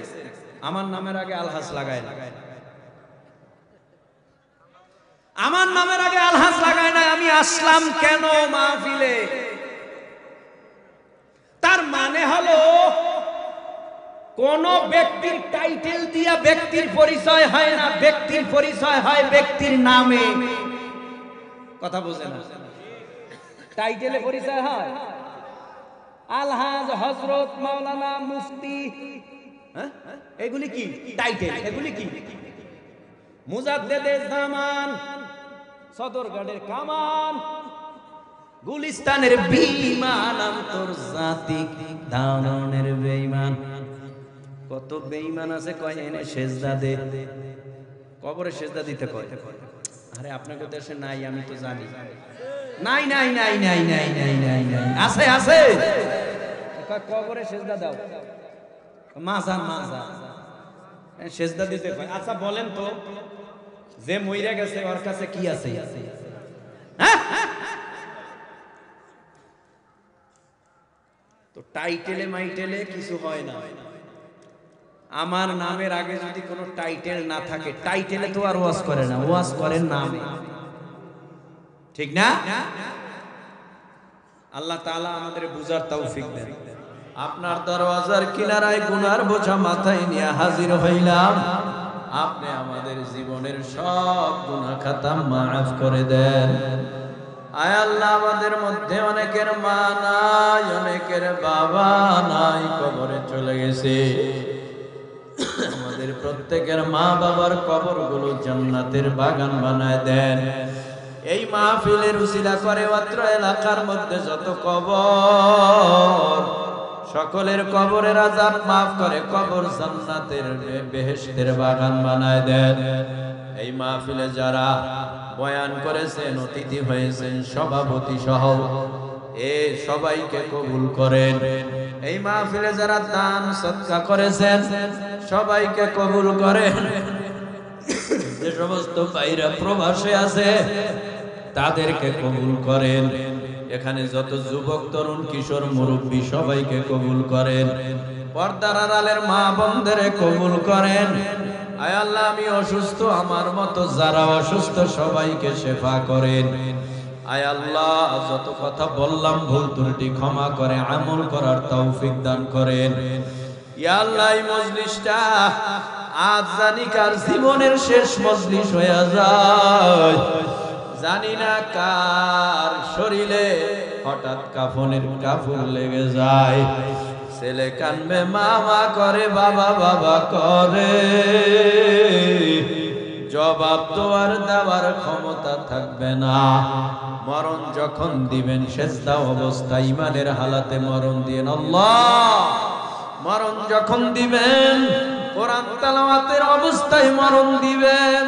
আমার নামের আগে আলহাস লাগায় না, আমার নামের আগে আলহাস লাগায় না। আমি আসলাম কেন মাহফিলে? তার মানে হলো কোন ব্যক্তির টাইটেল দিয়া ব্যক্তির পরিচয় হয় না, ব্যক্তির পরিচয় হয় ব্যক্তির নামে। কথা বুঝে না? টাইটেলে পরিচয় হয় আলহাজ, হযরত, মাওলানা, মুফতি, হ্যাঁ এগুলি কি টাইটেল? এগুলি কি? মুজাদ্দেদে জামান, সদরঘাটের কামান, গুলিস্তানের বেঈমান, আন্তর জাতিক দাননের বেঈমান। কত বেঈমান আছে কয় এনে সেজদা দে, কবরে সেজদা দিতে কয়। আরে আপনাদের দেশে নাই, আমি তো জানি। নাই নাই নাই নাই নাই নাই নাই নাই আছে আছে, কবরে সেজদা দাও, মাজান মাজান সেজদা দিতে কয়। আচ্ছা বলেন তো, যে মইরা গেছে ওর কাছে কি আছে? তো টাইটেলে মাইটেলে কিছু হয় না। আমার নামের আগে যদি কোনো টাইটেল না থাকে, টাইটেলে তো আর ওয়াজ করে না, ওয়াজ করেন নামে, ঠিক না? আল্লাহ তাআলা আমাদের বুঝার তৌফিক দেন। আপনার দরওয়াজার কিনারায় গুনার বোঝা মাথায় নিয়ে হাজির হইলাম। আপনি আমাদের জীবনের সব গুনাহ খাতা মাফ করে দেন। আয় আল্লাহ, আমাদের মধ্যে অনেকের মা নাই, অনেকের বাবা নাই, কবরে চলে গেছে। আমাদের প্রত্যেকের মা বাবার কবরগুলো জান্নাতের বাগান বানায় দেন। এই মাহফিলের উসিলা করে অত্র এলাকার মধ্যে যত কবর, সকলের কবরের আযাব মাফ করে কবর জান্নাতের বেহেশতের বাগান বানায় দেন। এই মাহফিলে যারা বয়ান করেছেন, অতিথি হয়েছেন, সভাপতি সহ এ সবাইকে কবুল করেন। এই মাহফিলে যারা দান সদকা করেছেন সবাইকে কবুল করেন। যে সমস্ত ভাইরা প্রবাসে আছে তাদেরকে কবুল করেন। এখানে যত যুবক, তরুণ, কিশোর, মুরব্বী সবাইকে কবুল করেন। পর্দার আড়ালের মা বোনদের কবুল করেন। আয় আল্লাহ, আমি অসুস্থ, আমার মতো যারা অসুস্থ সবাইকে শেফা করেন। আয় আল্লাহ, যত কথা বললাম ভুল ত্রুটি ক্ষমা করে আমল করার তৌফিক দান করেন। ইয়া আল্লাহ, এই মজলিসটা আজ জানি কার জীবনের শেষ মজলিস হয়ে যায়। জানি না কার শরীরে হঠাৎ কাফনের কাফন লেগে যায়। ছেলে কানবে, মামা করে, বাবা বাবা করে, জবাব তো আর দেওয়ার ক্ষমতা থাকবে না। মরণ যখন দিবেন সেজদা অবস্থায় ইমানের হালাতে মরণ দিয়েন আল্লাহ। মরণ যখন দিবেন কোরআন তেলাওয়াতের অবস্থায় মরণ দিবেন।